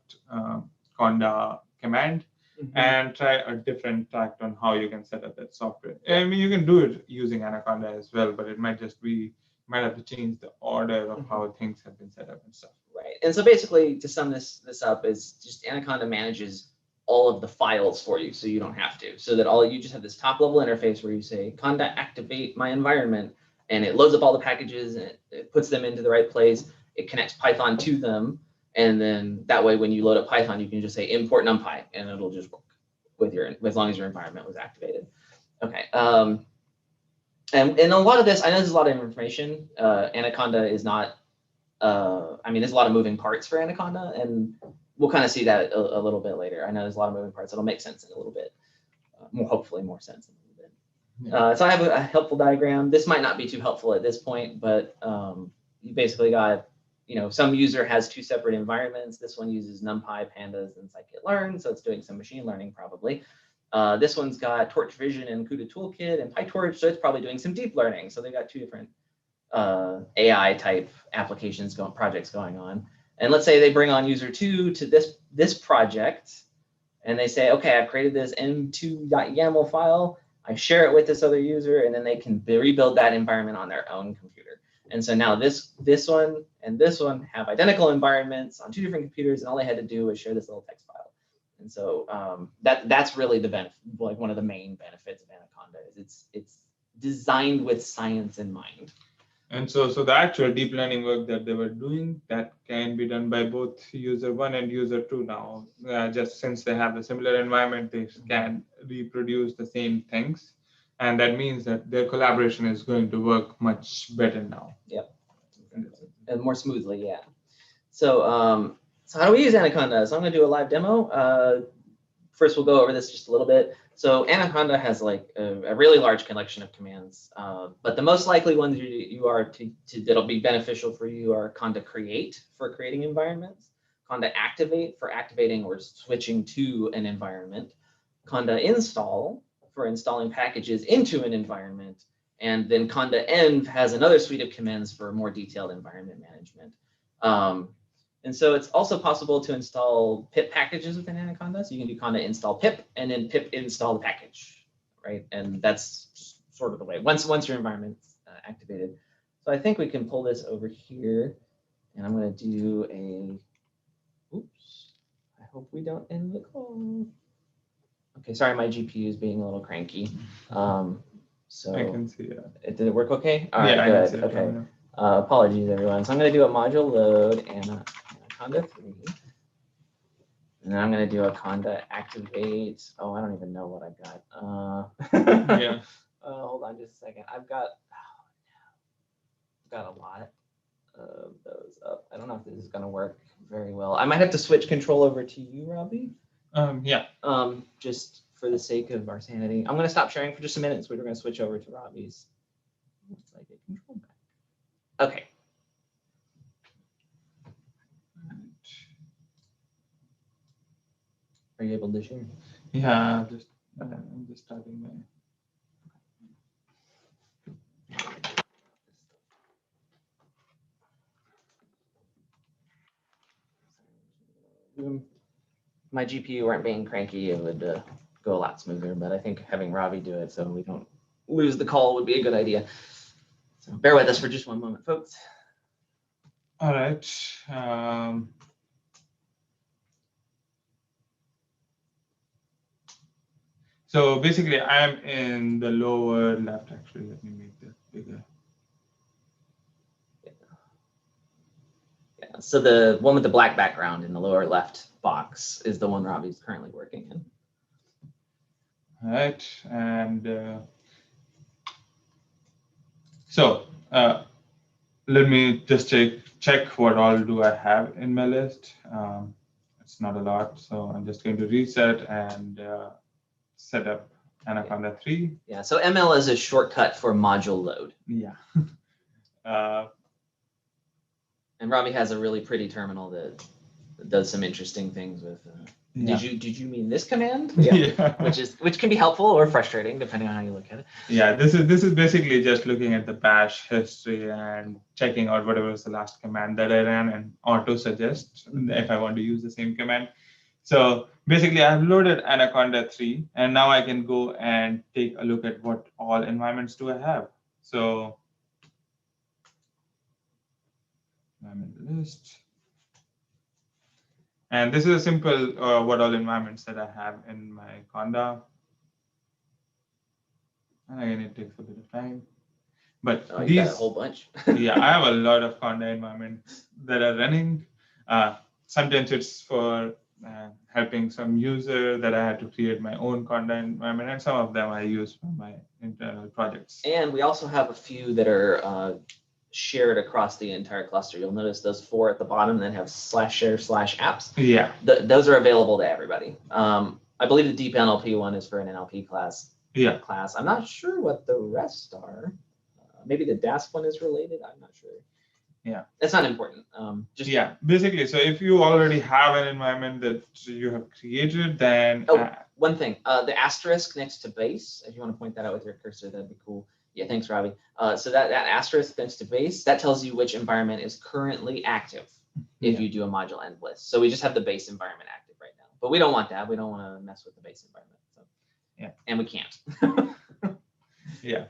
conda command and try a different tact on how you can set up that software. I mean, you can do it using Anaconda as well, but it might just be, might have to change the order of how things have been set up and stuff. Right. And so basically, to sum this up, is just Anaconda manages all of the files for you, so you don't have to. So that you just have this top level interface where you say, conda activate my environment, and it loads up all the packages and it puts them into the right place. It connects Python to them. And then that way, when you load up Python, you can just say import NumPy, and it'll just work with as long as your environment was activated. Okay. And a lot of this, I know there's a lot of information. Anaconda is not, I mean, there's a lot of moving parts for Anaconda, and we'll kind of see that a little bit later. I know there's a lot of moving parts. It'll make sense in a little bit, hopefully more sense in a little bit. Yeah. So I have a helpful diagram. This might not be too helpful at this point, but you basically got, some user has 2 separate environments. This one uses NumPy, Pandas, and scikit-learn, so it's doing some machine learning probably. This one's got Torch Vision and CUDA Toolkit and PyTorch, so it's probably doing some deep learning. So they've got 2 different AI type applications projects going on. And let's say they bring on user 2 to this project, and they say, okay, I've created this m2.yaml file. I share it with this other user, and then they can rebuild that environment on their own computer. And so now this one and this one have identical environments on 2 different computers, and all they had to do was share this little text file. And so that's really the benefit, like one of the main benefits of Anaconda is it's designed with science in mind. And so the actual deep learning work that they were doing, that can be done by both user 1 and user 2 now. Just since they have a similar environment, they can reproduce the same things. And that means that their collaboration is going to work much better now. Yep. And more smoothly, yeah. So, so how do we use Anaconda? So I'm going to do a live demo. First, we'll go over this just a little bit. So Anaconda has like a really large collection of commands, but the most likely ones that'll be beneficial for you are conda create for creating environments, conda activate for activating or switching to an environment, conda install for installing packages into an environment, and then conda env has another suite of commands for more detailed environment management. And so it's also possible to install pip packages within Anaconda. So you can do conda install pip and then pip install the package, right? And that's sort of the way, once your environment's activated. So I think we can pull this over here, and I'm going to do oops, I hope we don't end the call. Okay, sorry, my GPU is being a little cranky. So I can see that. Did it work okay? All right, good. Okay. Apologies, everyone. So I'm going to do a module load and Anaconda 3. And then I'm going to do a conda activate. Oh, I don't even know what I've got. Yeah. Hold on just a second. I've got a lot of those up. I don't know if this is going to work very well. I might have to switch control over to you, Robbie. Yeah. Just for the sake of our sanity. I'm going to stop sharing for just a minute, so we're going to switch over to Robbie's. Looks like a control back. Okay. Are you able to share? Yeah, I'm just starting my. My GPU weren't being cranky, it would go a lot smoother, but I think having Ravi do it so we don't lose the call would be a good idea. So bear with us for just one moment, folks. All right. So basically, I'm in the lower left. Actually, let me make that bigger. Yeah. So the one with the black background in the lower left box is the one Robbie's currently working in. All right, and so let me just check what all do I have in my list. It's not a lot, so I'm just going to reset and set up Anaconda 3. Yeah, so ML is a shortcut for module load. Yeah. And Robbie has a really pretty terminal that does some interesting things with. Yeah. Did you mean this command? Yeah. Which can be helpful or frustrating depending on how you look at it. Yeah, this is basically just looking at the bash history and checking out whatever was the last command that I ran and auto suggest if I want to use the same command. So basically I've loaded Anaconda 3 and now I can go and take a look at what all environments do I have. So I'm in the list. And this is a simple what all environments that I have in my Conda. And again, it takes a bit of time. But you got a whole bunch. Yeah, I have a lot of Conda environments that are running. Sometimes it's for helping some user that I had to create my own Conda environment, and some of them I use for my internal projects. And we also have a few that are shared across the entire cluster. You'll notice those 4 at the bottom that have /share/apps. Yeah. Those are available to everybody. I believe the deep NLP one is for an NLP class. Yeah. I'm not sure what the rest are. Maybe the DAS one is related. I'm not sure. Yeah. It's not important. Basically, so if you already have an environment that you have created, then one thing, the asterisk next to base, if you want to point that out with your cursor, that'd be cool. Yeah, thanks, Robbie. So that asterisk next to base, that tells you which environment is currently active if you do a module end list. So we just have the base environment active right now, but we don't want that. We don't want to mess with the base environment. So. Yeah. And we can't. Yeah.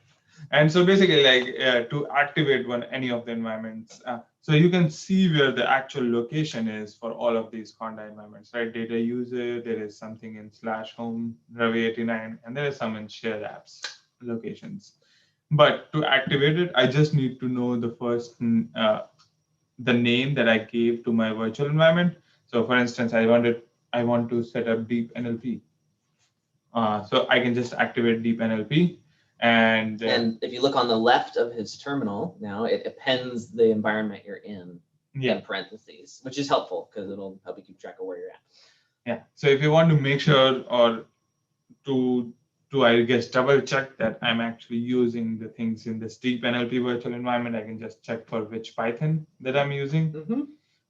And so basically, like to activate any of the environments, so you can see where the actual location is for all of these Conda environments, right? Data user, there is something in /home, Ravi 89, and there is some in shared apps locations. But to activate it, I just need to know the first, the name that I gave to my virtual environment. So for instance, I want to set up deep NLP. So I can just activate deep NLP. And if you look on the left of his terminal now, it appends the environment you're in parentheses, which is helpful because it'll help you keep track of where you're at. Yeah. So if you want to make sure or to I guess double check that I'm actually using the things in this deep NLP virtual environment, I can just check for which Python that I'm using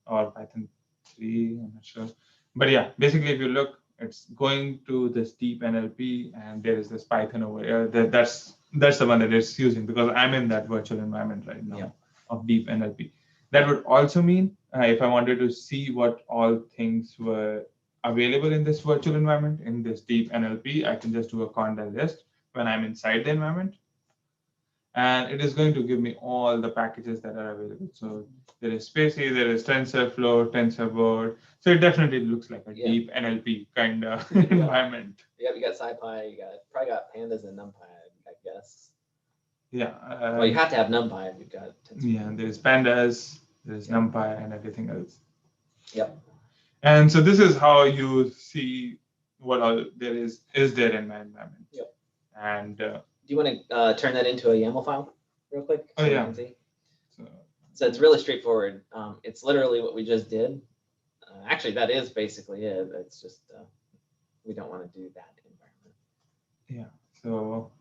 or Python 3, I'm not sure. But yeah, basically if you look, it's going to this deep NLP and there is this Python over here. That's the one that it's using because I'm in that virtual environment right now of deep NLP. That would also mean if I wanted to see what all things were available in this virtual environment, in this deep NLP, I can just do a conda list when I'm inside the environment. And it is going to give me all the packages that are available. So there is Spacey, there is TensorFlow, TensorBoard. So it definitely looks like a deep NLP kind of environment. Yeah, you got SciPy, probably got Pandas and NumPy, I guess. Yeah. Well, you have to have NumPy if you've got TensorFlow. Yeah, there's Pandas, there's NumPy, and everything else. Yep. And so this is how you see what all there is there in my environment. Yep. And do you want to turn that into a YAML file real quick? So you can see? So it's really straightforward. It's literally what we just did. Actually, that is basically it. It's just we don't want to do that environment. Yeah. So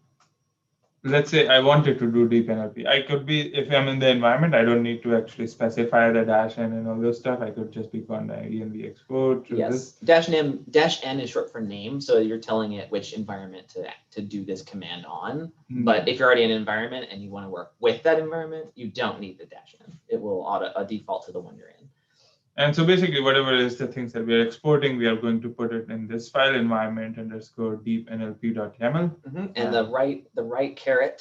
let's say I wanted to do deep NLP. I could be, if I'm in the environment, I don't need to actually specify the -n and all those stuff. I could just be conda env export. Yes, -n is short for name, so you're telling it which environment to do this command on. But if you're already in an environment and you want to work with that environment, you don't need the -n. It will default to the one you're in. And so basically, whatever is the things that we're exporting, we are going to put it in this file environment _ deep nlp.yaml. And the right caret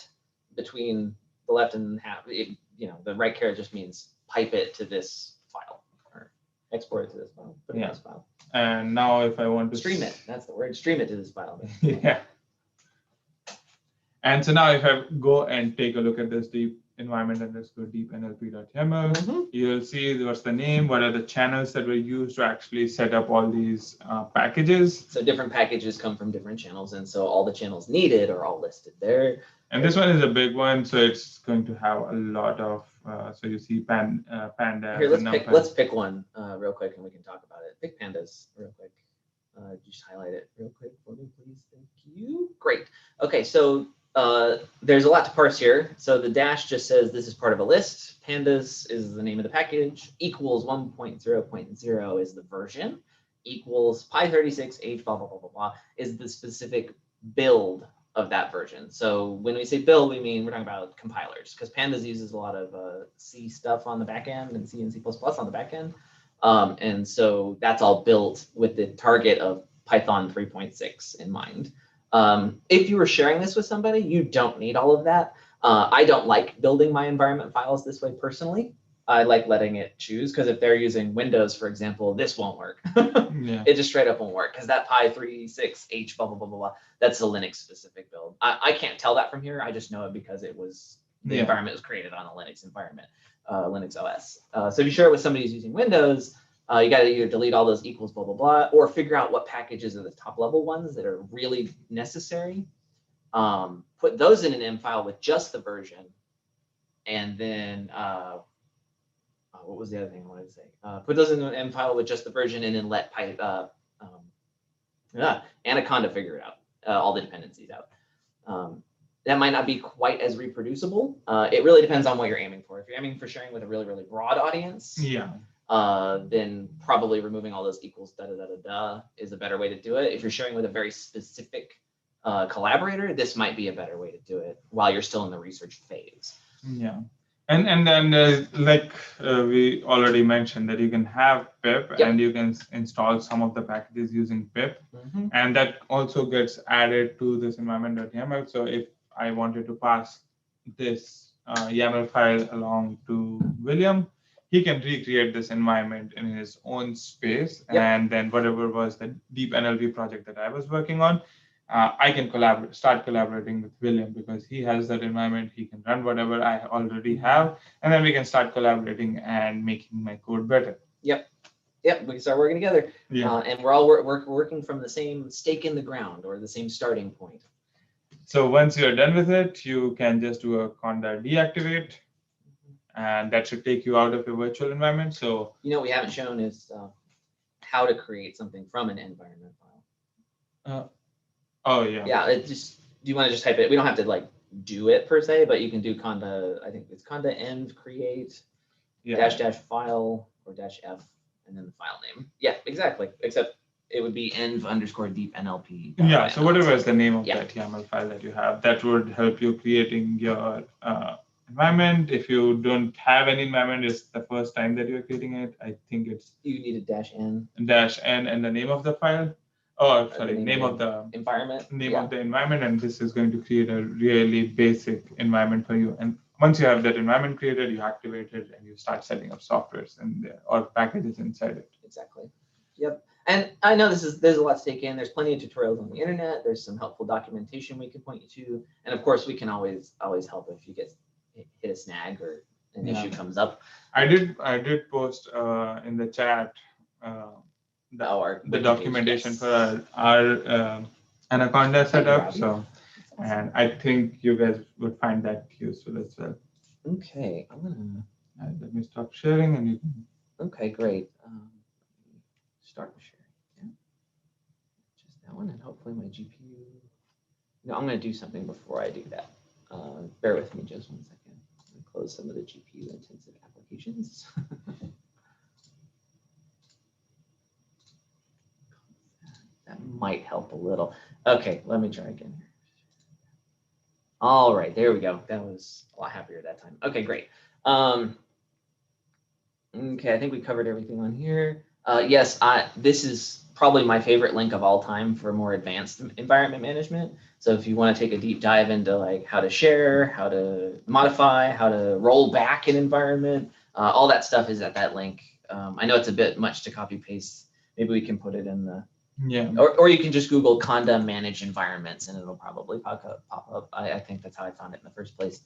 between the left and half, the right caret just means pipe it to this file or export it to this file. Put it in this file. And now if I want to stream it, that's the word. Stream it to this file. Yeah. And so now if I go and take a look at this deep environment _ deep nlp.yaml, you'll see what's the name, what are the channels that were used to actually set up all these packages. So different packages come from different channels, and so all the channels needed are all listed there. And this one is a big one, so it's going to have a lot of So you see panda. Here, and let's pick one real quick, and we can talk about it. Pick pandas real quick. Just highlight it real quick for me, please. Thank you. Great. Okay, so there's a lot to parse here. So the dash just says this is part of a list. Pandas is the name of the package. Equals 1.0.0 is the version. Equals pi36h blah blah blah blah blah is the specific build of that version. So when we say build, we mean we're talking about compilers, because pandas uses a lot of C stuff on the back end and C and C++ on the back end. And so that's all built with the target of Python 3.6 in mind. If you were sharing this with somebody, you don't need all of that. I don't like building my environment files this way personally. I like letting it choose, because if they're using Windows, for example, this won't work. Yeah. It just straight up won't work, because that pi36h blah blah blah blah blah, that's a Linux specific build. I can't tell that from here. I just know it because it was the environment was created on a Linux environment, Linux OS. So if you share it with somebody who's using Windows, you got to either delete all those equals blah blah blah, or figure out what packages are the top level ones that are really necessary. Put those in an M file with just the version, and then what was the other thing I wanted to say? Put those in an M file with just the version, and then let Anaconda figure it out, all the dependencies out. That might not be quite as reproducible. It really depends on what you're aiming for. If you're aiming for sharing with a really, really broad audience, then probably removing all those equals is a better way to do it. If you're sharing with a very specific collaborator, this might be a better way to do it while you're still in the research phase. Yeah. And then like we already mentioned, that you can have pip, and you can install some of the packages using pip, and that also gets added to this environment.yaml. So if I wanted to pass this YAML file along to William, he can recreate this environment in his own space, and then whatever was the deep NLP project that I was working on, I can start collaborating with William, because he has that environment. He can run whatever I already have, and then we can start collaborating and making my code better. Yep, we can start working together. And we're all working from the same stake in the ground, or the same starting point. So once you're done with it, you can just do a conda deactivate, and that should take you out of your virtual environment. So what we haven't shown is how to create something from an environment file. Oh yeah. Yeah, it just, do you want to just type it? We don't have to like do it per se, but you can do conda, I think it's conda env create dash file or -f, and then the file name. Yeah, exactly. Except it would be env_deep NLP. Yeah, so whatever is the name of that YAML file that you have, that would help you creating your environment. If you don't have any environment, it's the first time that you're creating it, I think it's you need a -n and the name of the file. Oh, sorry, name of the environment. Name of the environment, and this is going to create a really basic environment for you. And once you have that environment created, you activate it, and you start setting up softwares and or packages inside it. Exactly. Yep. And I know there's a lot to take in. There's plenty of tutorials on the internet. There's some helpful documentation we can point you to, and of course we can always help if you get hit a snag or an issue comes up. I did post in the chat the documentation for our Anaconda setup. So, and I think you guys would find that useful as well. Okay, I'm gonna let me stop sharing, and you can. Okay, great. Start sharing. Yeah. Just that one, and hopefully my GPU. No, I'm gonna do something before I do that. Bear with me just 1 second. I'm gonna close some of the GPU intensive applications. That might help a little. Okay, let me try again. All right, there we go. That was a lot happier that time. Okay, great. Okay, I think we covered everything on here. Yes, this is probably my favorite link of all time for more advanced environment management. So if you want to take a deep dive into like how to share, how to modify, how to roll back an environment, all that stuff is at that link. I know it's a bit much to copy paste. Maybe we can put it in the or you can just Google Conda manage environments, and it'll probably pop up. I think that's how I found it in the first place.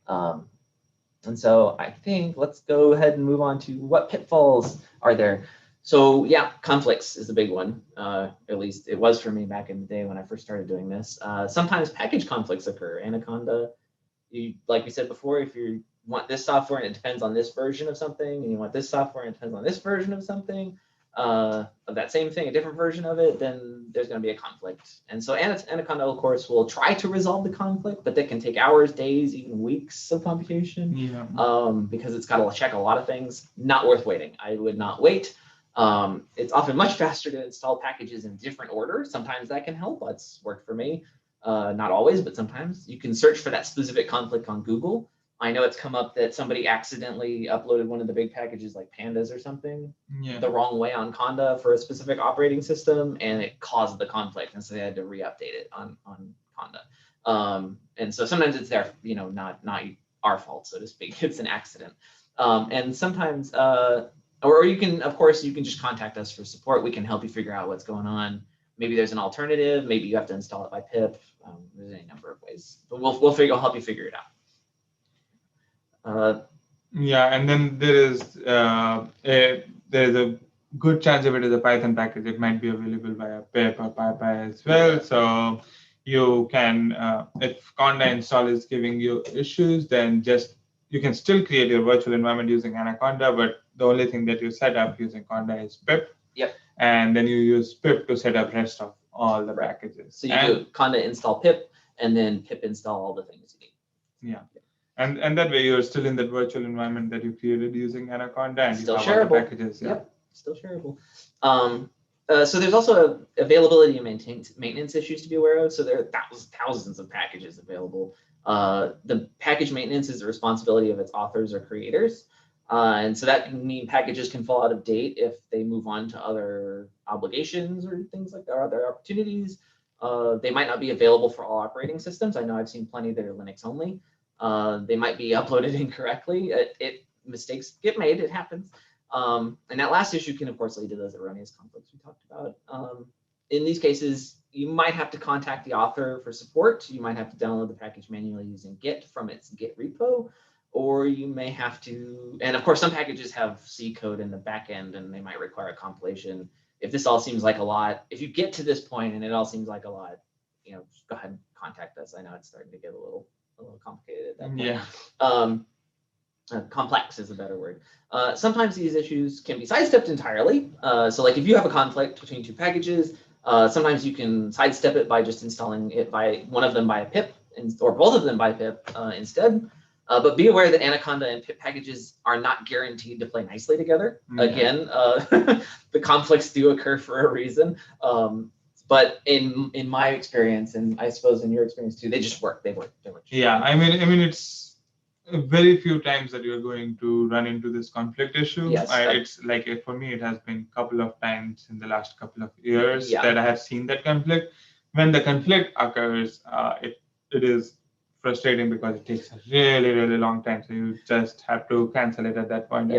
And so I think let's go ahead and move on to what pitfalls are there. So yeah, conflicts is a big one. At least it was for me back in the day when I first started doing this. Sometimes package conflicts occur. Anaconda, like we said before, if you're want this software and it depends on this version of something, and you want this software and it depends on this version of something, of that same thing, a different version of it, then there's going to be a conflict. And so Anaconda, of course, will try to resolve the conflict, but that can take hours, days, even weeks of computation, because it's got to check a lot of things. Not worth waiting. I would not wait. It's often much faster to install packages in different order. Sometimes that can help. That's worked for me. Not always, but sometimes. You can search for that specific conflict on Google. I know it's come up that somebody accidentally uploaded one of the big packages like pandas or something the wrong way on Conda for a specific operating system, and it caused the conflict, and so they had to re-update it on Conda. And so sometimes it's their, not our fault, so to speak. It's an accident. And sometimes, or you can, of course, you can just contact us for support. We can help you figure out what's going on. Maybe there's an alternative. Maybe you have to install it by pip. There's any number of ways, but we'll help you figure it out. And then there's a good chance if it is a Python package, it might be available via pip or PyPy as well. So you can, if Conda install is giving you issues, then you can still create your virtual environment using Anaconda, but the only thing that you set up using Conda is pip. And then you use pip to set up rest of all the packages. So you do Conda install pip, and then pip install all the things you need. And that way you're still in that virtual environment that you created using Anaconda, and still you have shareable. all the packages. Still shareable. So there's also availability and maintenance issues to be aware of. So there are thousands of packages available. The package maintenance is the responsibility of its authors or creators. And so that can mean packages can fall out of date if they move on to other obligations or things like that, or other opportunities. They might not be available for all operating systems. I know I've seen plenty that are Linux only. They might be uploaded incorrectly. Mistakes get made, it happens. And that last issue can, of course, lead to those erroneous conflicts we talked about. In these cases, you might have to contact the author for support. You might have to download the package manually using Git from its Git repo, or you may have to, and of course, some packages have C code in the back end, and they might require a compilation. If this all seems like a lot, if you get to this point and it all seems like a lot, just go ahead and contact us. I know it's starting to get a little complicated at that point. Complex is a better word. Sometimes these issues can be sidestepped entirely. So like if you have a conflict between two packages, sometimes you can sidestep it by just installing it by one of them by a pip, or both of them by pip instead. But be aware that Anaconda and pip packages are not guaranteed to play nicely together. Again, the conflicts do occur for a reason. But in my experience, and I suppose in your experience too, they just work. They work. I mean, it's very few times that you're going to run into this conflict issue. It's like, for me, it has been a couple of times in the last couple of years that I have seen that conflict. When the conflict occurs, it is frustrating because it takes a really, really long time. So you just have to cancel it at that point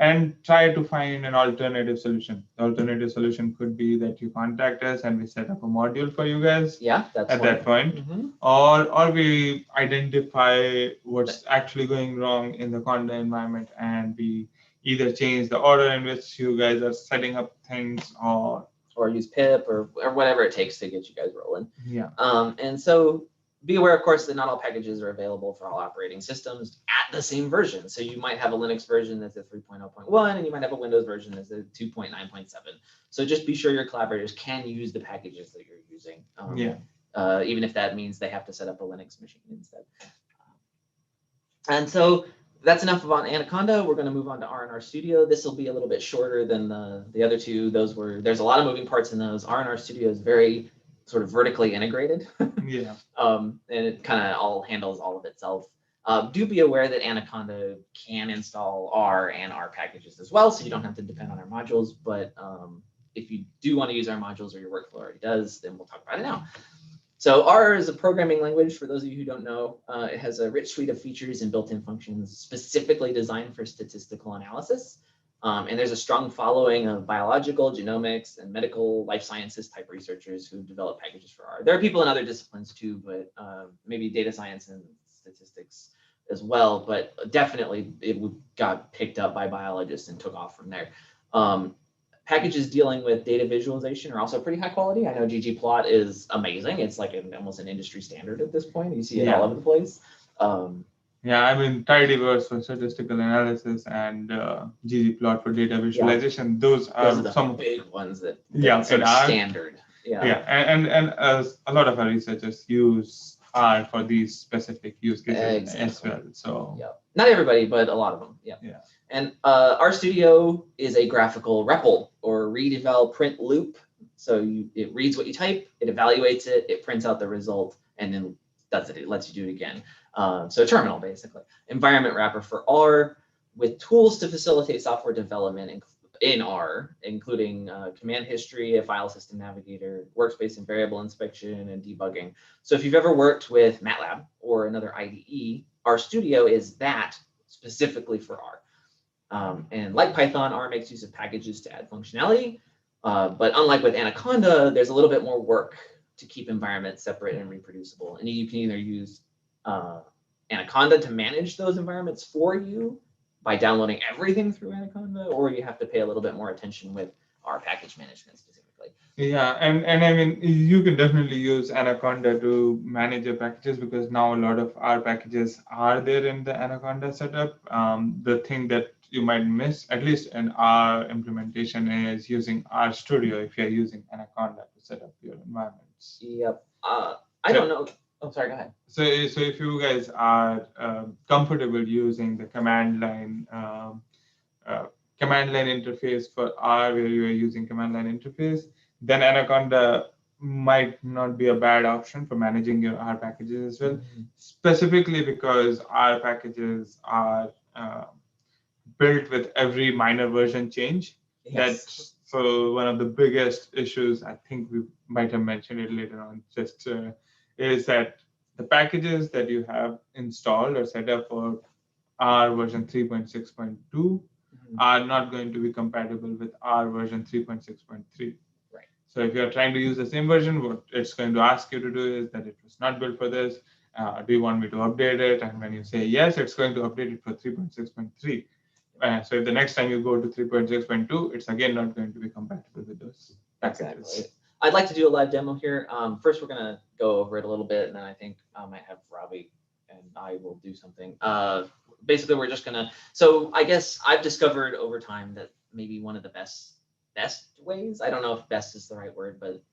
and try to find an alternative solution. The alternative solution could be that you contact us and we set up a module for you guys at that point. Or we identify what's actually going wrong in the Conda environment, and we either change the order in which you guys are setting up things, or use pip or whatever it takes to get you guys rolling. And so be aware, of course, that not all packages are available for all operating systems at the same version. So you might have a Linux version that's a 3.0.1, and you might have a Windows version that's a 2.9.7. So just be sure your collaborators can use the packages that you're using, even if that means they have to set up a Linux machine instead. And so that's enough about Anaconda. We're going to move on to R and Rstudio. This will be a little bit shorter than the other two. There's a lot of moving parts in those. R and Rstudio is very sort of vertically integrated. And it kind of all handles all of itself. Do be aware that Anaconda can install R and R packages as well, so you don't have to depend on our modules. But if you do want to use our modules, or your workflow already does, then we'll talk about it now. So R is a programming language, for those of you who don't know. It has a rich suite of features and built-in functions specifically designed for statistical analysis. And there's a strong following of biological, genomics, and medical life sciences type researchers who develop packages for R. There are people in other disciplines too, but maybe data science and statistics as well. But definitely it got picked up by biologists and took off from there. Packages dealing with data visualization are also pretty high quality. I know ggplot is amazing. It's like almost an industry standard at this point. You see it all over the place. Yeah, I mean, tidyverse for statistical analysis and ggplot for data visualization. Those Those are are the some. big ones that Yeah, sort in of R. standard. Yeah. Yeah, and a lot of our researchers use R for these specific use cases as Exactly. well. So Yeah. Not everybody, but a lot of them. Yeah. yeah. And RStudio is a graphical REPL or read, eval, print loop. So it reads what you type, it evaluates it, it prints out the result, and then does it. It lets you do it again. So a terminal, basically. Environment wrapper for R with tools to facilitate software development in R, including command history, a file system navigator, workspace and variable inspection, and debugging. So if you've ever worked with MATLAB or another IDE, RStudio is that specifically for R. And like Python, R makes use of packages to add functionality. But unlike with Anaconda, there's a little bit more work to keep environments separate and reproducible. And you can either use Anaconda to manage those environments for you by downloading everything through Anaconda, or you have to pay a little bit more attention with R package management specifically. Yeah, and I mean, you can definitely use Anaconda to manage your packages because now a lot of our packages are there in the Anaconda setup. The thing that you might miss, at least in our implementation, is using RStudio if you're using Anaconda to set up your environments. Yep. I don't know. Oh, sorry, go ahead. So if you guys are comfortable using the command line interface for R, where you are using command line interface, then Anaconda might not be a bad option for managing your R packages as well, specifically because R packages are built with every minor version change. Yes. So one of the biggest issues, I think we might have mentioned it later on, just is that the packages that you have installed or set up for R version 3.6.2 are not going to be compatible with R version 3.6.3. Right. So if you're trying to use the same version, what it's going to ask you to do is that it was not built for this. Do you want me to update it? And when you say yes, it's going to update it for 3.6.3. So if the next time you go to 3.6.2, it's again not going to be compatible with those packages. Exactly. I'd like to do a live demo here. First, we're going to go over it a little bit, and then I think I might have Robbie and I will do something. Basically, we're just going to, so I guess I've discovered over time that maybe one of the best ways, I don't know if best is the right word, but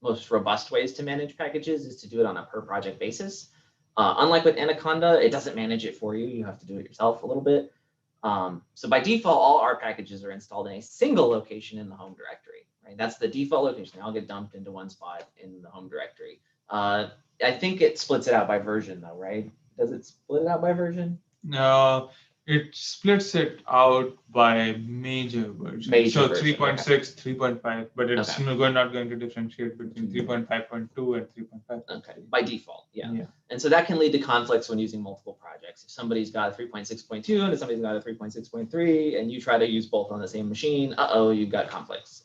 most robust ways to manage packages is to do it on a per project basis. Unlike with Anaconda, it doesn't manage it for you. You have to do it yourself a little bit. So by default, all R packages are installed in a single location in the home directory, right? That's the default location. They all get dumped into one spot in the home directory. I think it splits it out by version though, right? Does it split it out by version? No, it splits it out by major version. So 3.6, okay. 3.5, but it's not going to differentiate between 3.5.2 and 3.5. Okay, by default, yeah. And so that can lead to conflicts when using multiple projects. If somebody's got a 3.6.2 and somebody's got a 3.6.3, and you try to use both on the same machine, you've got conflicts.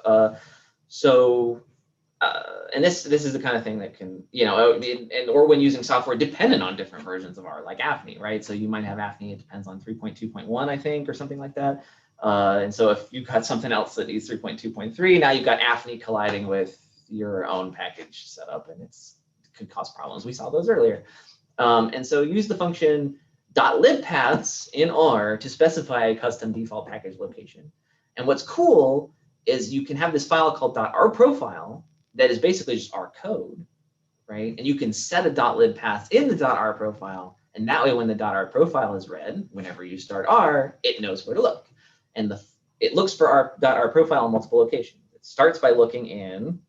And this is the kind of thing that can, or when using software dependent on different versions of R, like AFNI, right? So you might have AFNI, it depends on 3.2.1, I think, or something like that. And so if you've got something else that needs 3.2.3, now you've got AFNI colliding with your own package setup, and it could cause problems. We saw those earlier. And so use the function .libpaths in R to specify a custom default package location. And what's cool is you can have this file called .rprofile that is basically just R code, right? And you can set a .libpath in the .rprofile, and that way when the .rprofile is read, whenever you start R, it knows where to look. And it looks for .rprofile in multiple locations. It starts by looking in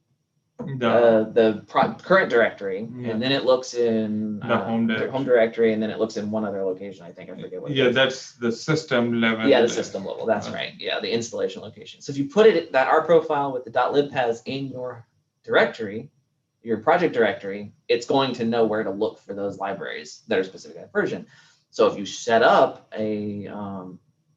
the current directory, and then it looks in the home directory, and then it looks in one other location. I think I forget what. That's the system level. Yeah, the system level. That's right. Yeah, the installation location. So if you put it that R profile with the .libpaths in your directory, your project directory, it's going to know where to look for those libraries that are specific to that version. So if you set up a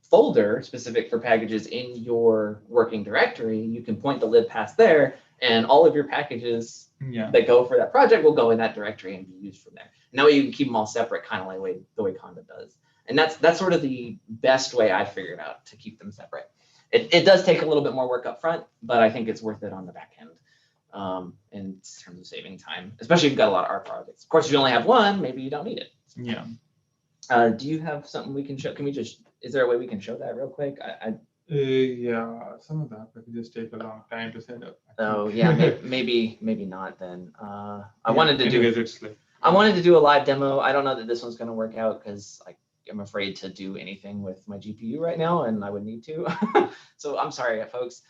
folder specific for packages in your working directory, you can point the libpath there, and all of your packages that go for that project will go in that directory and be used from there. And that way you can keep them all separate, kind of like the way Conda does. And that's sort of the best way I figured out to keep them separate. It does take a little bit more work up front, but I think it's worth it on the back end in terms of saving time, especially if you've got a lot of R projects. Of course, if you only have one, maybe you don't need it. Yeah. Do you have something we can show? Can we just, is there a way we can show that real quick? Yeah, some of that packages take a long time to set up. Oh yeah, maybe not then. I wanted to anyways, do. it's like I wanted to do a live demo. I don't know that this one's going to work out because I'm afraid to do anything with my GPU right now, and I would need to. So I'm sorry, folks.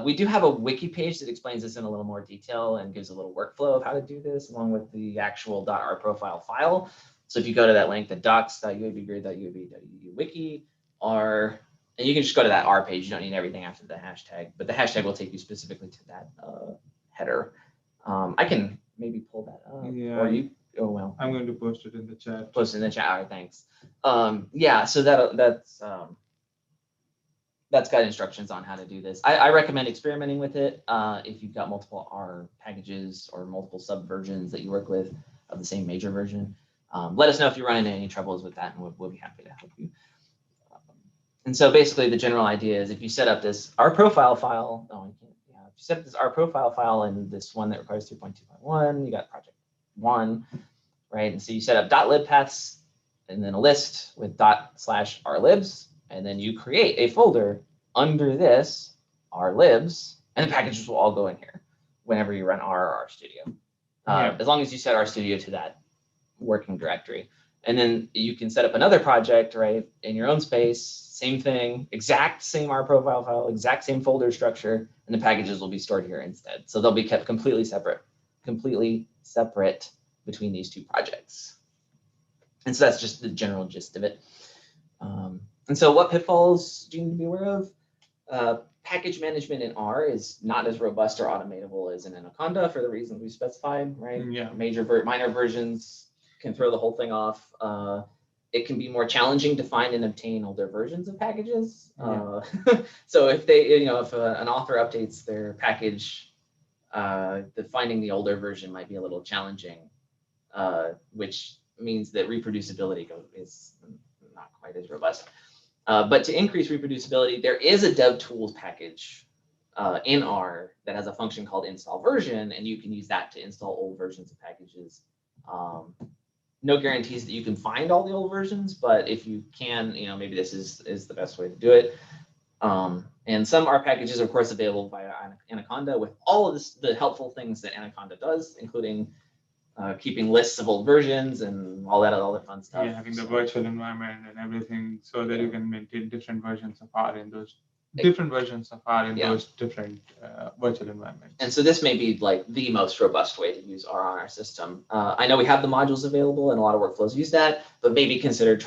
We do have a wiki page that explains this in a little more detail and gives a little workflow of how to do this, along with the actual .rprofile file. So if you go to that link, the docs.uabgrid.uab.edu wiki, and you can just go to that R page. You don't need everything after the hashtag, but the hashtag will take you specifically to that header. I can maybe pull that up. Yeah. Or you. Oh well. I'm going to post it in the chat. Post it in the chat. All right, thanks. Yeah, so that's got instructions on how to do this. I recommend experimenting with it if you've got multiple R packages or multiple subversions that you work with of the same major version. Let us know if you run into any troubles with that, and we'll be happy to help you. And so basically, the general idea is if you set up this R profile file, if you set up this R profile file in this one that requires 3.2.1, you got project 1, right? And so you set up .libpaths and then a list with ./rlibs, and then you create a folder under this rlibs, and the packages will all go in here whenever you run R or RStudio, as long as you set RStudio to that working directory. And then you can set up another project, right, in your own space, same thing, exact same R profile file, exact same folder structure, and the packages will be stored here instead. So they'll be kept completely separate between these two projects. And so that's just the general gist of it. And so what pitfalls do you need to be aware of? Package management in R is not as robust or automatable as in Anaconda for the reasons we specified, right? Yeah. Minor versions can throw the whole thing off. It can be more challenging to find and obtain older versions of packages. So if if an author updates their package, finding the older version might be a little challenging, which means that reproducibility is not quite as robust. But to increase reproducibility, there is a DevTools package in R that has a function called install version, and you can use that to install old versions of packages. No guarantees that you can find all the old versions, but if you can, maybe this is the best way to do it. And some R packages are, of course, available via Anaconda with all of the helpful things that Anaconda does, including keeping lists of old versions and all that fun stuff. Yeah, having the virtual environment and everything, so that you can maintain different versions of R in those different those different virtual environments. And so this may be like the most robust way to use R on our system. I know we have the modules available and a lot of workflows use that, but maybe consider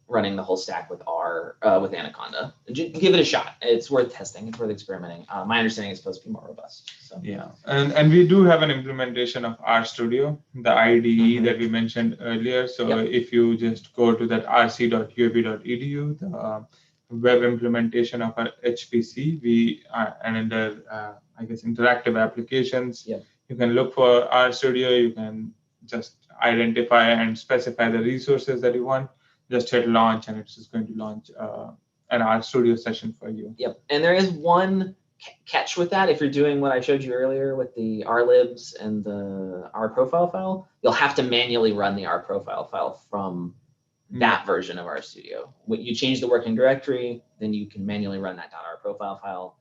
running the whole stack with R with Anaconda. Give it a shot. It's worth testing. It's worth experimenting. My understanding is supposed to be more robust. So. Yeah, and we do have an implementation of RStudio, the IDE that we mentioned earlier. So if you just go to that rc.uab.edu, the web implementation of our HPC, and under I guess interactive applications, you can look for RStudio. You can just identify and specify the resources that you want. Just hit launch, and it's just going to launch an RStudio session for you. Yep, and there is one catch with that. If you're doing what I showed you earlier with the rlibs and the R profile file, you'll have to manually run the R profile file from that version of RStudio. When you change the working directory, then you can manually run that .r profile file,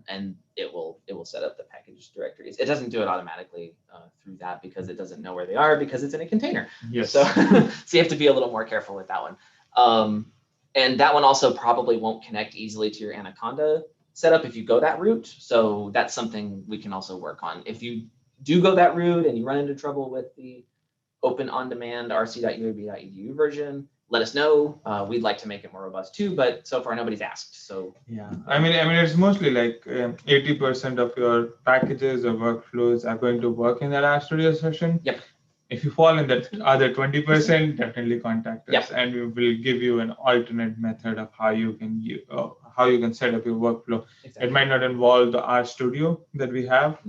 and it will set up the package directories. It doesn't do it automatically through that because it doesn't know where they are because it's in a container. Yes. So, so you have to be a little more careful with that one. And that one also probably won't connect easily to your Anaconda setup if you go that route. So that's something we can also work on. If you do go that route and you run into trouble with the open on-demand rc.uab.edu version, let us know. We'd like to make it more robust too, but so far nobody's asked. So yeah, I mean, it's mostly like 80% of your packages or workflows are going to work in that RStudio session. Yep. If you fall in that other 20%, definitely contact us, and we will give you an alternate method of how you can set up your workflow. Exactly. It might not involve the RStudio that we have,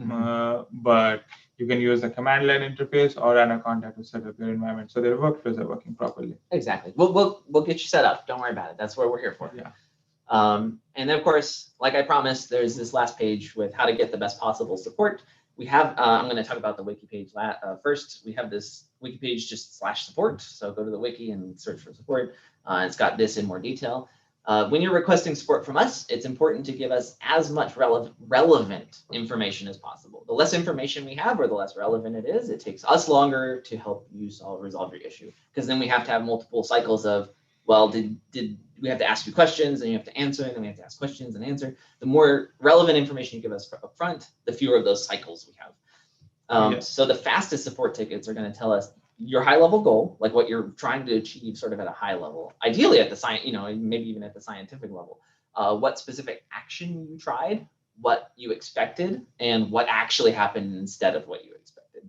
but you can use the command line interface or Anaconda to set up your environment so their workflows are working properly. Exactly. We'll get you set up. Don't worry about it. That's what we're here for. Yeah. And then, of course, like I promised, there's this last page with how to get the best possible support. We have, I'm going to talk about the wiki page first. We have this wiki page just /support. So go to the wiki and search for support. It's got this in more detail. When you're requesting support from us, it's important to give us as much relevant information as possible. The less information we have, or the less relevant it is, it takes us longer to help you resolve your issue. Because then we have to have multiple cycles of, well, did we have to ask you questions, and you have to answer, and then we have to ask questions and answer. The more relevant information you give us up front, the fewer of those cycles we have. So the fastest support tickets are going to tell us your high-level goal, like what you're trying to achieve sort of at a high level, ideally at the science, maybe even at the scientific level, what specific action you tried, what you expected, and what actually happened instead of what you expected.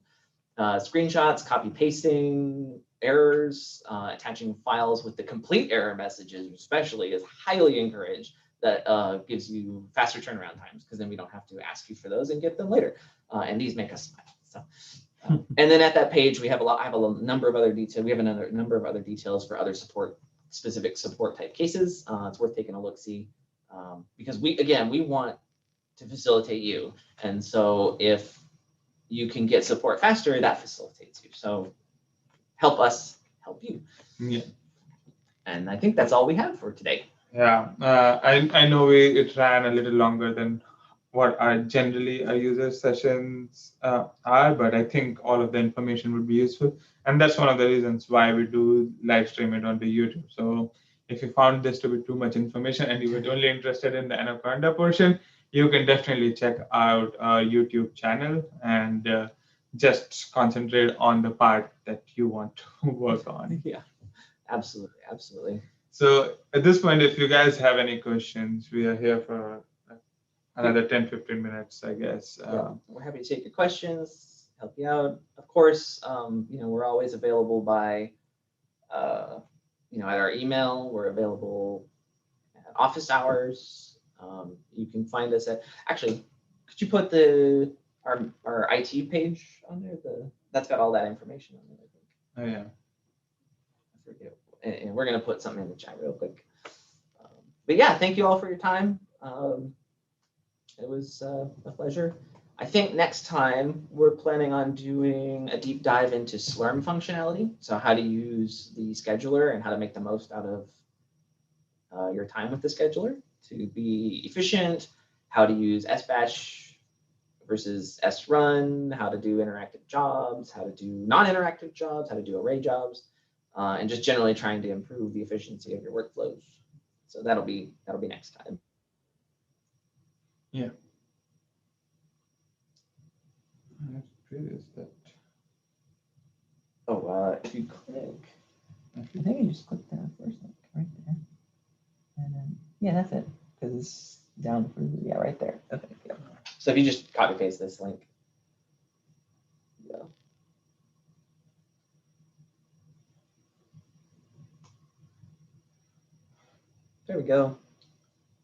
Screenshots, copy pasting, errors, attaching files with the complete error messages especially is highly encouraged. That gives you faster turnaround times, because then we don't have to ask you for those and get them later. And these make us smile. So. And then at that page, I have a number of other details. We have another number of other details for other specific support type cases. It's worth taking a look-see, because we want to facilitate you. And so if you can get support faster, that facilitates you. So help us help you. Yeah. And I think that's all we have for today. Yeah, I know it ran a little longer than what our user sessions are, but I think all of the information would be useful. And that's one of the reasons why we do live stream it onto YouTube. So if you found this to be too much information and you were only interested in the Anaconda portion, you can definitely check out our YouTube channel and just concentrate on the part that you want to work on. Yeah, absolutely, absolutely. So at this point, if you guys have any questions, we are here for another 10-15 minutes, I guess. We're happy to take your questions, help you out. Of course, we're always available by, at our email. We're available at office hours. You can find us at, actually, could you put our IT page on there? That's got all that information on there, I think. Oh, yeah. I forget. And we're going to put something in the chat real quick. But yeah, thank you all for your time. It was a pleasure. I think next time we're planning on doing a deep dive into Slurm functionality. So how to use the scheduler and how to make the most out of your time with the scheduler to be efficient, how to use SBatch versus SRun, how to do interactive jobs, how to do non-interactive jobs, how to do array jobs, and just generally trying to improve the efficiency of your workflows. So that'll be next time. Yeah. Where is that? Oh, if you click, I think you just click that first link right there. And then, yeah, that's it. Because it's down for, yeah, right there. Okay, yeah. So if you just copy paste this link. Yeah. There we go.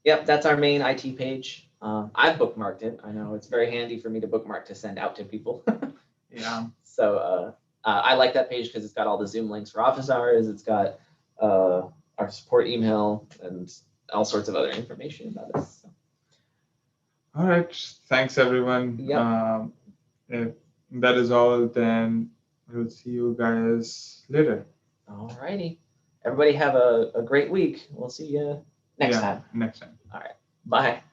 Yep, that's our main IT page. I've bookmarked it. I know it's very handy for me to bookmark to send out to people. Yeah. So I like that page because it's got all the Zoom links for office hours. It's got our support email and all sorts of other information about us. So. All right. Thanks, everyone. Yep. If that is all, then we'll see you guys later. All righty. Everybody have a great week. We'll see you next time. Next time. All right. Bye.